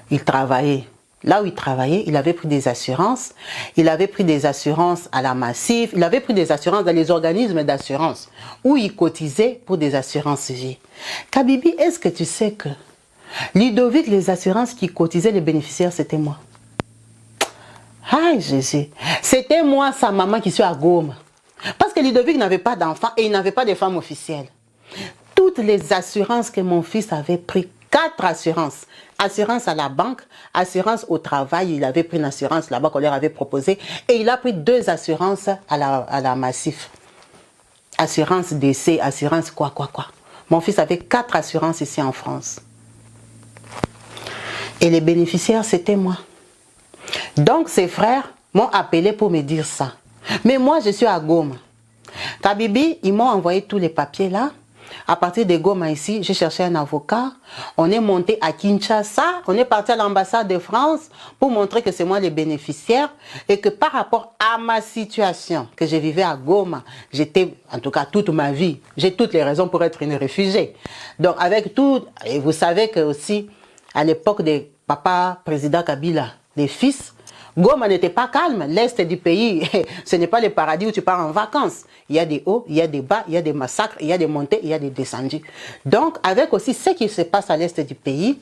il travaillait. Là où il travaillait, il avait pris des assurances. Il avait pris des assurances à la Massif. Il avait pris des assurances dans les organismes d'assurance où il cotisait pour des assurances vie. Kabibi, est-ce que tu sais que Ludovic, les assurances qui cotisaient les bénéficiaires, c'était moi? Aïe Jésus, c'était moi, sa maman, qui suis à Goma. Parce que Ludovic n'avait pas d'enfants et il n'avait pas de femme officielle. Toutes les assurances que mon fils avait prises, 4 assurances. Assurance à la banque, assurance au travail, il avait pris une assurance là-bas qu'on leur avait proposée et il a pris 2 assurances à la Massif. Assurance décès, assurance quoi. Mon fils avait 4 assurances ici en France. Et les bénéficiaires, c'était moi. Donc ses frères m'ont appelé pour me dire ça. Mais moi, je suis à Goma. Kabibi, ils m'ont envoyé tous les papiers là. À partir de Goma ici, j'ai cherché un avocat. On est monté à Kinshasa. On est parti à l'ambassade de France pour montrer que c'est moi les bénéficiaires et que par rapport à ma situation, que je vivais à Goma, j'étais, en tout cas toute ma vie, j'ai toutes les raisons pour être une réfugiée. Donc avec tout, et vous savez que aussi, à l'époque des papa président Kabila, les fils, Goma n'était pas calme. L'Est du pays, ce n'est pas le paradis où tu pars en vacances. Il y a des hauts, il y a des bas, il y a des massacres, il y a des montées, il y a des descendus. Donc, avec aussi ce qui se passe à l'Est du pays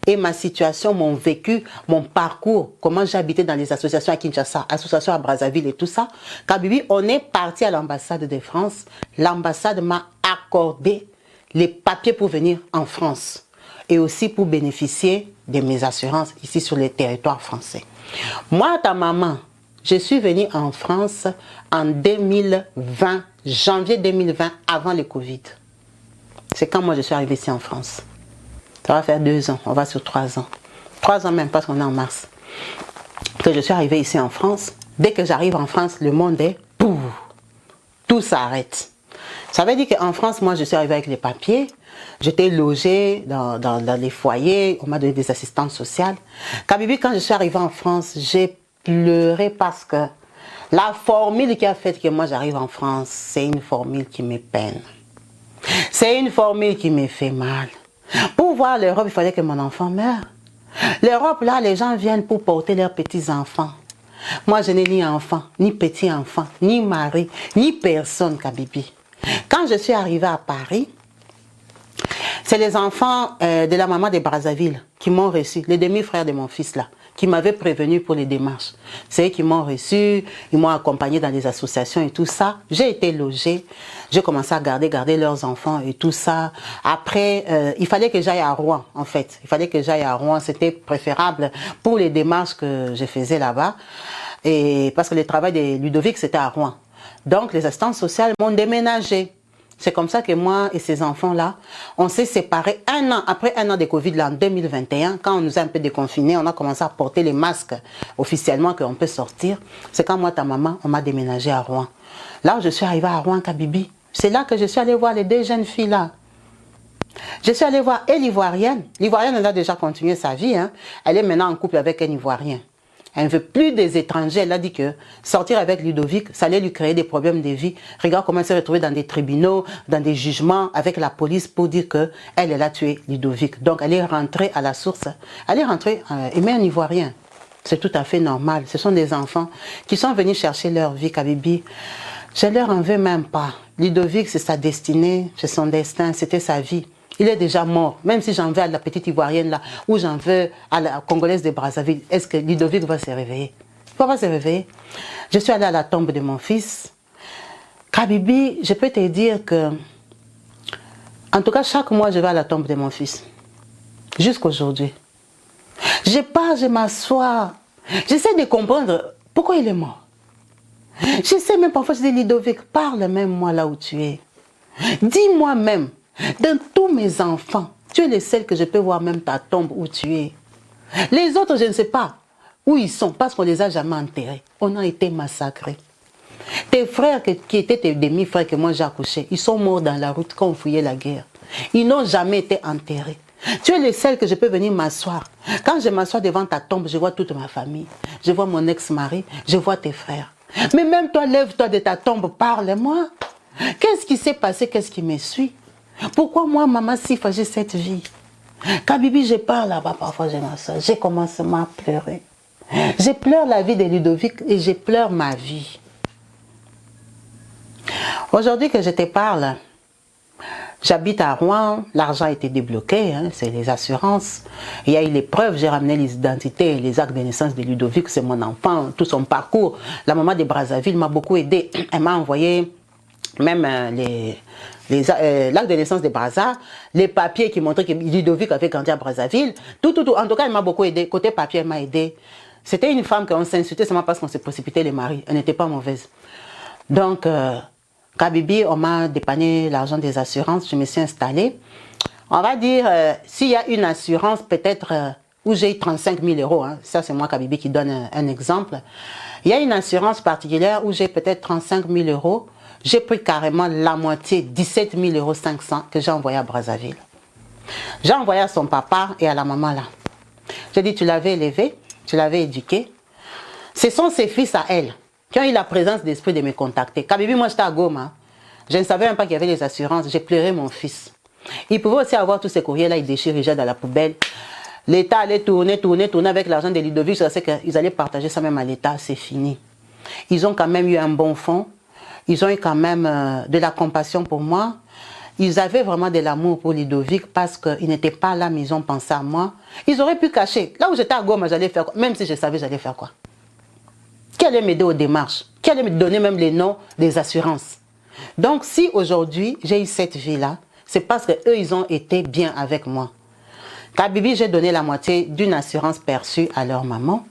et ma situation, mon vécu, mon parcours, comment j'ai habité dans les associations à Kinshasa, associations à Brazzaville et tout ça, Kabibi, on est parti à l'ambassade de France. L'ambassade m'a accordé les papiers pour venir en France et aussi pour bénéficier de mes assurances ici sur le territoire français. Moi, ta maman, je suis venue en France en 2020, janvier 2020, avant le Covid. C'est quand moi je suis arrivée ici en France. Ça va faire 2 ans, on va sur 3 ans. 3 ans même, parce qu'on est en mars. Que je suis arrivée ici en France. Dès que j'arrive en France, le monde est pouf, tout s'arrête. Ça veut dire qu'en France, moi je suis arrivée avec les papiers. J'étais logée dans les foyers, on m'a donné des assistantes sociales. Kabibi, quand je suis arrivée en France, j'ai pleuré parce que la formule qui a fait que moi j'arrive en France, c'est une formule qui me peine. C'est une formule qui me fait mal. Pour voir l'Europe, il fallait que mon enfant meure. L'Europe, là, les gens viennent pour porter leurs petits-enfants. Moi, je n'ai ni enfant, ni petit-enfant, ni mari, ni personne, Kabibi. Quand je suis arrivée à Paris, c'est les enfants de la maman de Brazzaville qui m'ont reçu, les demi-frères de mon fils là, qui m'avaient prévenu pour les démarches. C'est eux qui m'ont reçu, ils m'ont accompagné dans les associations et tout ça. J'ai été logée, j'ai commencé à garder leurs enfants et tout ça. Après, il fallait que j'aille à Rouen en fait. Il fallait que j'aille à Rouen, c'était préférable pour les démarches que je faisais là-bas. Et parce que le travail de Ludovic, c'était à Rouen. Donc les assistantes sociales m'ont déménagé. C'est comme ça que moi et ces enfants-là, on s'est séparés après un an de Covid, là, en 2021, quand on nous a un peu déconfinés, on a commencé à porter les masques officiellement qu'on peut sortir. C'est quand moi, ta maman, on m'a déménagé à Rouen. Là, je suis arrivée à Rouen, Kabibi. C'est là que je suis allée voir les 2 jeunes filles-là. Je suis allée voir l'Ivoirienne. L'Ivoirienne, elle a déjà continué sa vie. Hein. Elle est maintenant en couple avec un Ivoirien. Elle ne veut plus des étrangers. Elle a dit que sortir avec Ludovic, ça allait lui créer des problèmes de vie. Regarde comment elle s'est retrouvée dans des tribunaux, dans des jugements avec la police pour dire qu'elle a tué Ludovic. Donc elle est rentrée à la source. Elle est rentrée aimer un Ivoirien. C'est tout à fait normal. Ce sont des enfants qui sont venus chercher leur vie, Kabibi. Je ne leur en veux même pas. Ludovic, c'est sa destinée, c'est son destin, c'était sa vie. Il est déjà mort, même si j'en veux à la petite Ivoirienne là, ou j'en veux à la Congolaise de Brazzaville, est-ce que Ludovic va se réveiller? Il ne va pas se réveiller. Je suis allée à la tombe de mon fils. Kabibi, je peux te dire que, en tout cas, chaque mois, je vais à la tombe de mon fils. Jusqu'aujourd'hui. Je pars, je m'assois. J'essaie de comprendre pourquoi il est mort. J'essaie même parfois, je dis, Ludovic, parle même moi là où tu es. Dis-moi même. Dans tous mes enfants, tu es le seul que je peux voir même ta tombe où tu es. Les autres, je ne sais pas où ils sont parce qu'on ne les a jamais enterrés. On a été massacrés. Tes frères qui étaient tes demi-frères que moi j'ai accouchés, ils sont morts dans la route quand on fouillait la guerre. Ils n'ont jamais été enterrés. Tu es le seul que je peux venir m'asseoir. Quand je m'assois devant ta tombe, je vois toute ma famille. Je vois mon ex-mari, je vois tes frères. Mais même toi, lève-toi de ta tombe, parle-moi. Qu'est-ce qui s'est passé? Qu'est-ce qui me suit? Pourquoi moi, maman, si j'ai cette vie? Kabibi, je pars là-bas, parfois je m'assois, j'ai commencé à pleurer. Je pleure la vie de Ludovic et je pleure ma vie. Aujourd'hui que je te parle, j'habite à Rouen, l'argent a été débloqué, hein, c'est les assurances. Il y a eu les preuves, j'ai ramené les identités, les actes de naissance de Ludovic, c'est mon enfant, tout son parcours. La maman de Brazzaville m'a beaucoup aidé, elle m'a envoyé même l'acte de naissance de Brazza, les papiers qui montraient que Ludovic avait grandi à Brazzaville, tout. En tout cas, elle m'a beaucoup aidé. Côté papier, elle m'a aidé. C'était une femme qu'on s'insultait seulement parce qu'on s'est précipité les maris. Elle n'était pas mauvaise. Donc, Kabibi, on m'a dépanné l'argent des assurances, je me suis installée. On va dire, s'il y a une assurance, peut-être, où j'ai eu 35 000 euros, hein, ça c'est moi, Kabibi, qui donne un exemple. Il y a une assurance particulière où j'ai peut-être 35 000 euros. J'ai pris carrément la moitié, 17 500 € que j'ai envoyé à Brazzaville. J'ai envoyé à son papa et à la maman là. J'ai dit, tu l'avais élevé, tu l'avais éduqué. Ce sont ses fils à elle qui ont eu la présence d'esprit de me contacter. Kabibi, moi j'étais à Goma. Je ne savais même pas qu'il y avait les assurances. J'ai pleuré mon fils. Il pouvait aussi avoir tous ces courriers là, il déchire, il jette dans la poubelle. L'État allait tourner avec l'argent de Ludovic. Je sais qu'ils allaient partager ça même à l'État. C'est fini. Ils ont quand même eu un bon fond. Ils ont eu quand même de la compassion pour moi. Ils avaient vraiment de l'amour pour Ludovic parce qu'ils n'étaient pas là, mais ils ont pensé à moi. Ils auraient pu cacher. Là où j'étais à Goma, j'allais faire quoi? Même si je savais, j'allais faire quoi? Qui allait m'aider aux démarches? Qui allait me donner même les noms des assurances? Donc, si aujourd'hui, j'ai eu cette vie-là, c'est parce qu'eux, ils ont été bien avec moi. Kabibi, j'ai donné la moitié d'une assurance perçue à leur maman.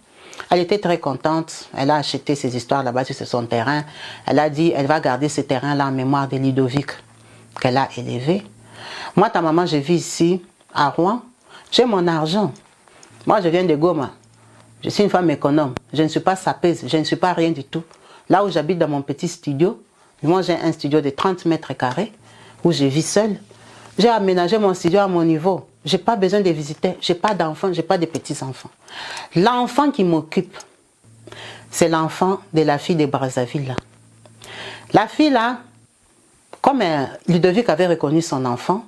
Elle était très contente. Elle a acheté ses histoires là-bas sur son terrain. Elle a dit, elle va garder ce terrain-là en mémoire de Ludovic qu'elle a élevé. Moi, ta maman, je vis ici, à Rouen. J'ai mon argent. Moi, je viens de Goma. Je suis une femme économe. Je ne suis pas sapeuse. Je ne suis pas rien du tout. Là où j'habite dans mon petit studio, moi, j'ai un studio de 30 mètres carrés où je vis seule. J'ai aménagé mon studio à mon niveau. Je n'ai pas besoin de visiter. Je n'ai pas d'enfants, je n'ai pas de petits-enfants. L'enfant qui m'occupe, c'est l'enfant de la fille de Brazzaville. Là. La fille, là, comme Ludovic avait reconnu son enfant,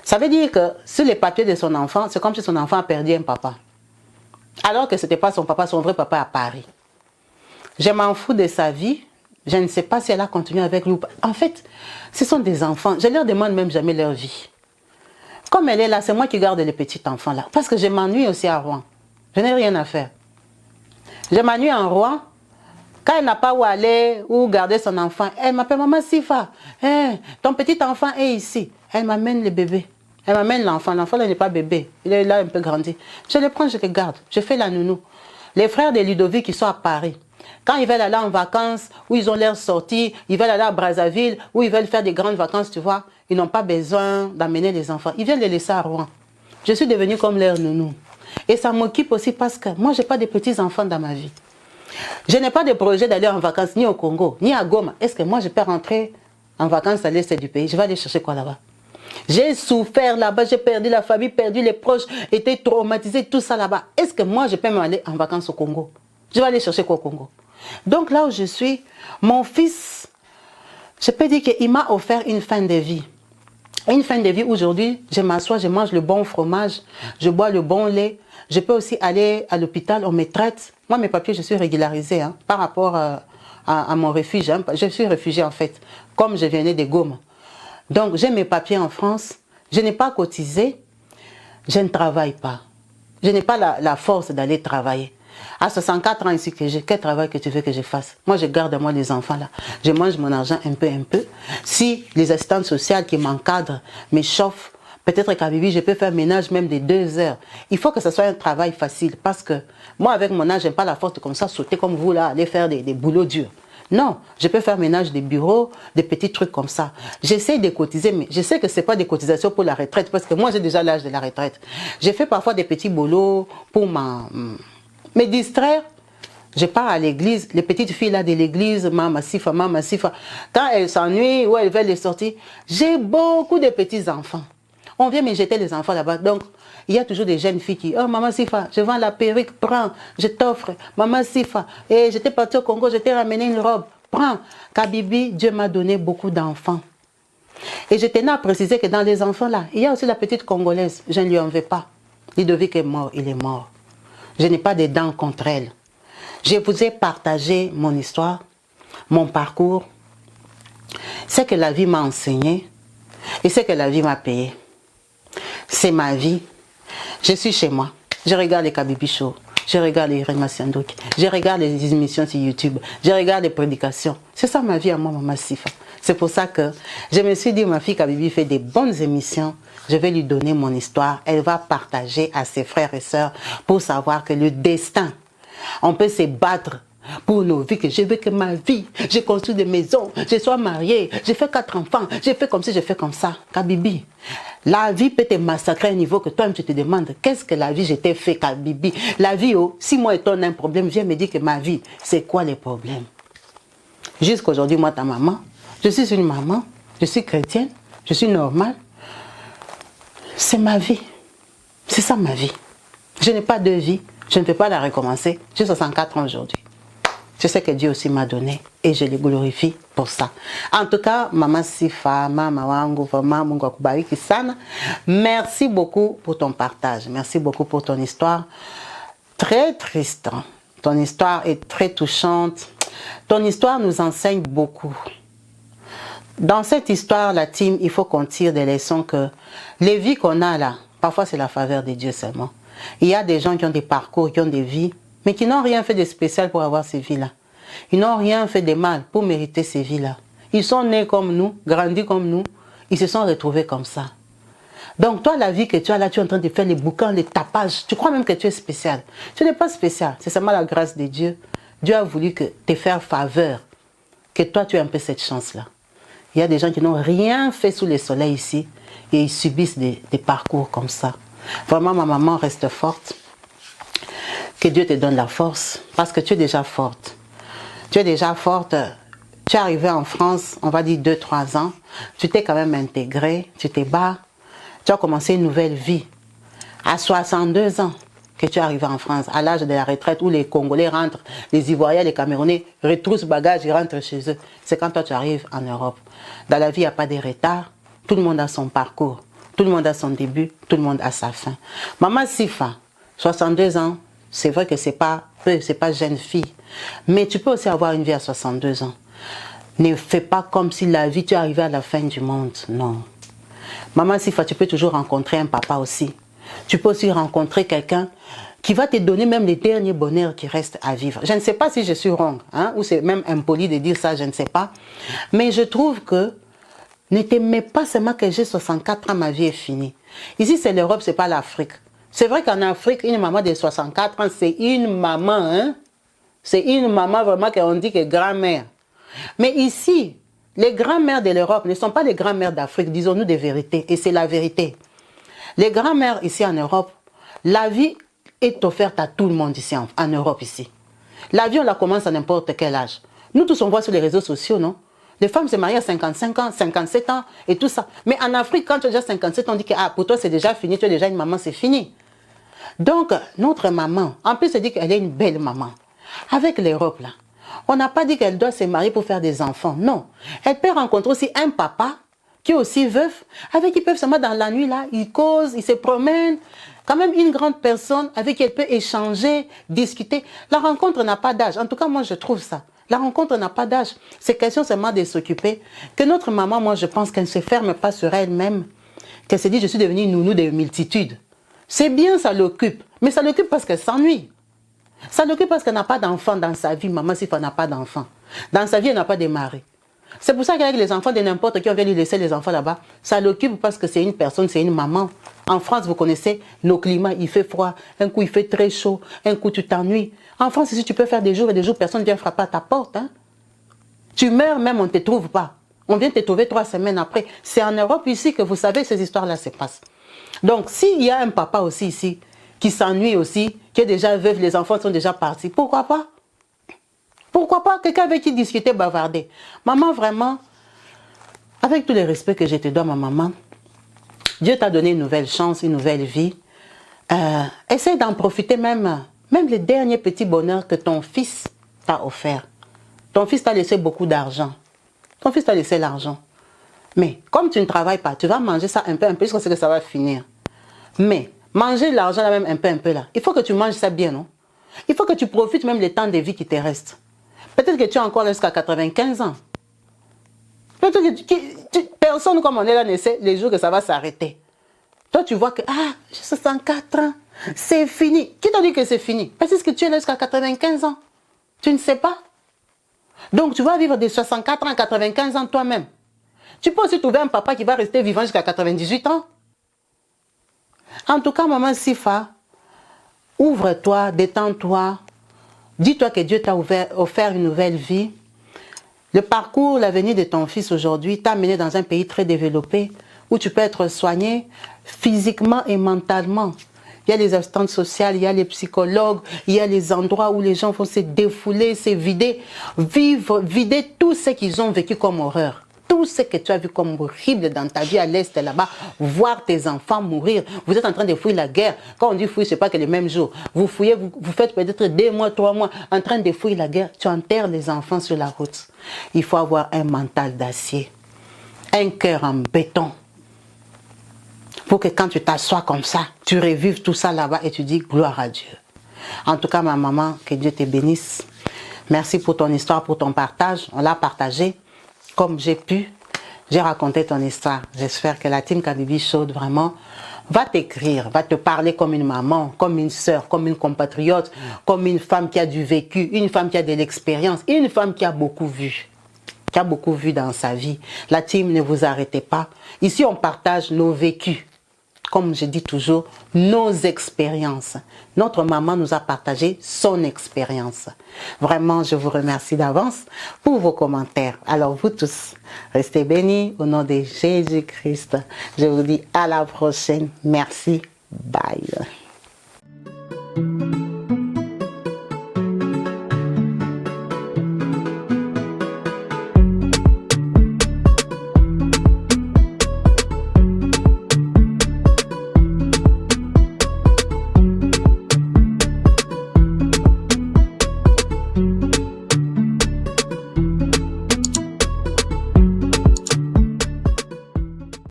ça veut dire que sur les papiers de son enfant, c'est comme si son enfant a perdu un papa. Alors que ce n'était pas son papa, son vrai papa à Paris. Je m'en fous de sa vie. Je ne sais pas si elle a continué avec lui ou pas. En fait, ce sont des enfants. Je ne leur demande même jamais leur vie. Comme elle est là, c'est moi qui garde les petits enfants là. Parce que je m'ennuie aussi à Rouen. Je n'ai rien à faire. Je m'ennuie en Rouen. Quand elle n'a pas où aller ou garder son enfant, elle m'appelle Maman Sifa. Hey, ton petit enfant est ici. Elle m'amène le bébé. Elle m'amène l'enfant. L'enfant n'est pas bébé. Il est là un peu grandi. Je le prends, je le garde. Je fais la nounou. Les frères de Ludovic qui sont à Paris. Quand ils veulent aller en vacances, où ils ont l'air sortis, ils veulent aller à Brazzaville, où ils veulent faire des grandes vacances, tu vois, ils n'ont pas besoin d'amener les enfants. Ils viennent les laisser à Rouen. Je suis devenue comme leur nounou. Et ça m'occupe aussi parce que moi, je n'ai pas de petits-enfants dans ma vie. Je n'ai pas de projet d'aller en vacances ni au Congo, ni à Goma. Est-ce que moi, je peux rentrer en vacances à l'est du pays? Je vais aller chercher quoi là-bas? J'ai souffert là-bas, j'ai perdu la famille, perdu les proches, été traumatisé, tout ça là-bas. Est-ce que moi, je peux m'aller en vacances au Congo? Je vais aller chercher quoi au Congo? Donc là où je suis, mon fils, je peux dire qu'il m'a offert une fin de vie. Une fin de vie aujourd'hui, je m'assois, je mange le bon fromage, je bois le bon lait. Je peux aussi aller à l'hôpital, on me traite. Moi, mes papiers, je suis régularisée par rapport à mon refuge. Hein. Je suis réfugiée en fait, comme je venais de Goma. Donc, j'ai mes papiers en France. Je n'ai pas cotisé. Je ne travaille pas. Je n'ai pas la force d'aller travailler. À 64 ans ici que j'ai, quel travail que tu veux que je fasse? Moi, je garde moi les enfants là. Je mange mon argent un peu. Si les assistantes sociales qui m'encadrent m'échauffent, peut-être qu'à Bibi, je peux faire ménage même de 2 heures. Il faut que ce soit un travail facile parce que moi, avec mon âge, je n'ai pas la force de comme ça sauter comme vous là, aller faire des boulots durs. Non, je peux faire ménage des bureaux, des petits trucs comme ça. J'essaie de cotiser, mais je sais que ce n'est pas des cotisations pour la retraite parce que moi, j'ai déjà l'âge de la retraite. J'ai fait parfois des petits boulots pour me distraire. Je pars à l'église, les petites filles là de l'église, Maman Sifa, quand elles s'ennuient ou elles veulent les sortir, j'ai beaucoup de petits-enfants. On vient me jeter les enfants là-bas. Donc, il y a toujours des jeunes filles qui, oh Maman Sifa, je vends la perruque, prends, je t'offre. Maman Sifa, et j'étais partie au Congo, je t'ai ramené une robe, prends. Kabibi, Dieu m'a donné beaucoup d'enfants. Et je tenais à préciser que dans les enfants là, il y a aussi la petite Congolaise, je ne lui en veux pas. Ludovic est mort, il est mort. Je n'ai pas de dents contre elle. Je vous ai partagé mon histoire, mon parcours, ce que la vie m'a enseigné et ce que la vie m'a payé. C'est ma vie. Je suis chez moi. Je regarde les Kabibi Show. Je regarde les Rema Siandoki. Je regarde les émissions sur YouTube. Je regarde les prédications. C'est ça ma vie à moi, Maman Sifa. C'est pour ça que je me suis dit, ma fille Kabibi fait des bonnes émissions. Je vais lui donner mon histoire. Elle va partager à ses frères et sœurs pour savoir que le destin, on peut se battre pour nos vies, que je veux que ma vie, j'ai construit des maisons, je sois mariée, j'ai fait 4 enfants, j'ai fait comme ci, j'ai fait comme ça. Kabibi, la vie peut te massacrer à un niveau que toi-même tu te demandes, qu'est-ce que la vie je t'ai fait, Kabibi? La vie, oh, si moi et toi on a un problème, viens me dire que ma vie, c'est quoi les problèmes? Jusqu'aujourd'hui, moi, ta maman, je suis une maman, je suis chrétienne, je suis normale. C'est ma vie. C'est ça ma vie. Je n'ai pas de vie, je ne peux pas la recommencer. J'ai 64 ans aujourd'hui. Je sais que Dieu aussi m'a donné et je le glorifie pour ça. En tout cas, Maman Sifa, Mama Wangu, vraiment, Mungu akubariki sana. Merci beaucoup pour ton partage. Merci beaucoup pour ton histoire. Très triste. Ton histoire est très touchante. Ton histoire nous enseigne beaucoup. Dans cette histoire, la team, il faut qu'on tire des leçons que les vies qu'on a là, parfois c'est la faveur de Dieu seulement. Il y a des gens qui ont des parcours, qui ont des vies, mais qui n'ont rien fait de spécial pour avoir ces vies-là. Ils n'ont rien fait de mal pour mériter ces vies-là. Ils sont nés comme nous, grandis comme nous, ils se sont retrouvés comme ça. Donc toi, la vie que tu as là, tu es en train de faire les bouquins, les tapages, tu crois même que tu es spécial. Tu n'es pas spécial, c'est seulement la grâce de Dieu. Dieu a voulu te faire faveur, que toi tu aies un peu cette chance-là. Il y a des gens qui n'ont rien fait sous le soleil ici et ils subissent des parcours comme ça. Vraiment, ma maman reste forte. Que Dieu te donne la force parce que tu es déjà forte. Tu es déjà forte. Tu es arrivée en France, on va dire 2-3 ans. Tu t'es quand même intégrée, tu t'es bas. Tu as commencé une nouvelle vie. À 62 ans que tu es arrivé en France, à l'âge de la retraite où les Congolais rentrent, les Ivoiriens, les Camerounais retroussent bagages et rentrent chez eux. C'est quand toi tu arrives en Europe. Dans la vie, il n'y a pas de retard. Tout le monde a son parcours. Tout le monde a son début. Tout le monde a sa fin. Maman Sifa, 62 ans, c'est vrai que c'est pas jeune fille. Mais tu peux aussi avoir une vie à 62 ans. Ne fais pas comme si la vie, tu es arrivé à la fin du monde. Non. Maman Sifa, tu peux toujours rencontrer un papa aussi. Tu peux aussi rencontrer quelqu'un qui va te donner même les derniers bonheurs qui restent à vivre. Je ne sais pas si je suis wrong, hein, ou c'est même impoli de dire ça, je ne sais pas. Mais je trouve que ne t'aimez pas seulement que j'ai 64 ans, ma vie est finie. Ici, c'est l'Europe, c'est pas l'Afrique. C'est vrai qu'en Afrique, une maman de 64 ans, c'est une maman, hein. C'est une maman vraiment qu'on dit que grand-mère. Mais ici, les grands-mères de l'Europe ne sont pas les grands-mères d'Afrique, disons-nous des vérités, et c'est la vérité. Les grands-mères ici en Europe, la vie est offerte à tout le monde ici en Europe ici. La vie, on la commence à n'importe quel âge. Nous tous, on voit sur les réseaux sociaux, non? Les femmes se marient à 55 ans, 57 ans et tout ça. Mais en Afrique, quand tu as déjà 57 ans, on dit que ah, pour toi, c'est déjà fini, tu es déjà une maman, c'est fini. Donc, notre maman, en plus, elle dit qu'elle est une belle maman. Avec l'Europe, là, on n'a pas dit qu'elle doit se marier pour faire des enfants. Non. Elle peut rencontrer aussi un papa qui est aussi veuf, avec qui ils peuvent se mettre dans la nuit, là, ils causent, ils se promènent. Quand même une grande personne avec qui elle peut échanger, discuter. La rencontre n'a pas d'âge. En tout cas, moi, je trouve ça. La rencontre n'a pas d'âge. C'est question seulement de s'occuper. Que notre maman, moi, je pense qu'elle ne se ferme pas sur elle-même. Qu'elle se dit, je suis devenue une nounou des multitudes. C'est bien, ça l'occupe. Mais ça l'occupe parce qu'elle s'ennuie. Ça l'occupe parce qu'elle n'a pas d'enfant dans sa vie. Maman Sifa n'a pas d'enfant. Dans sa vie, elle n'a pas de mari. C'est pour ça qu'avec les enfants de n'importe qui, on vient lui laisser les enfants là-bas. Ça l'occupe parce que c'est une personne, c'est une maman. En France, vous connaissez nos climats, il fait froid, un coup il fait très chaud, un coup tu t'ennuies. En France, ici, tu peux faire des jours et des jours, personne ne vient frapper à ta porte. Hein? Tu meurs même, on ne te trouve pas. On vient te trouver 3 semaines après. C'est en Europe ici que vous savez que ces histoires-là se passent. Donc, s'il y a un papa aussi ici, qui s'ennuie aussi, qui est déjà veuf, les enfants sont déjà partis, pourquoi pas? Pourquoi pas quelqu'un avec qui discuter, bavarder? Maman, vraiment, avec tous les respects que je te dois, ma maman, Dieu t'a donné une nouvelle chance, une nouvelle vie. Essaye d'en profiter même les derniers petits bonheurs que ton fils t'a offert. Ton fils t'a laissé beaucoup d'argent. Ton fils t'a laissé l'argent. Mais comme tu ne travailles pas, tu vas manger ça un peu, jusqu'à ce que ça va finir. Mais manger l'argent là même un peu là, il faut que tu manges ça bien, non? Il faut que tu profites même le temps de vie qui te reste. Peut-être que tu es encore jusqu'à 95 ans. Peut-être que personne comme on est là ne sait les jours que ça va s'arrêter. Toi, tu vois que, ah, j'ai 64 ans, c'est fini. Qui t'a dit que c'est fini? Parce que tu es là jusqu'à 95 ans. Tu ne sais pas. Donc, tu vas vivre de 64 ans à 95 ans toi-même. Tu peux aussi trouver un papa qui va rester vivant jusqu'à 98 ans. En tout cas, maman Sifa, ouvre-toi, détends-toi. Dis-toi que Dieu t'a offert une nouvelle vie. Le parcours, l'avenir de ton fils aujourd'hui t'a mené dans un pays très développé où tu peux être soigné physiquement et mentalement. Il y a les assistantes sociales, il y a les psychologues, il y a les endroits où les gens vont se défouler, se vider, vider tout ce qu'ils ont vécu comme horreur. Tout tout ce que tu as vu comme horrible dans ta vie à l'Est là-bas, voir tes enfants mourir. Vous êtes en train de fuir la guerre. Quand on dit fuir, ce n'est pas que les mêmes jours. Vous fouillez, vous faites peut-être 2 mois, 3 mois en train de fuir la guerre. Tu enterres les enfants sur la route. Il faut avoir un mental d'acier, un cœur en béton. Pour que quand tu t'assois comme ça, tu revives tout ça là-bas et tu dis gloire à Dieu. En tout cas, ma maman, que Dieu te bénisse. Merci pour ton histoire, pour ton partage. On l'a partagé comme j'ai pu. J'ai raconté ton histoire. J'espère que la team Kabibi Show vraiment va t'écrire, va te parler comme une maman, comme une sœur, comme une compatriote, comme une femme qui a du vécu, une femme qui a de l'expérience, une femme qui a beaucoup vu. Qui a beaucoup vu dans sa vie. La team, ne vous arrêtez pas. Ici, on partage nos vécus. Comme je dis toujours, nos expériences. Notre maman nous a partagé son expérience. Vraiment, je vous remercie d'avance pour vos commentaires. Alors vous tous, restez bénis au nom de Jésus-Christ. Je vous dis à la prochaine. Merci. Bye.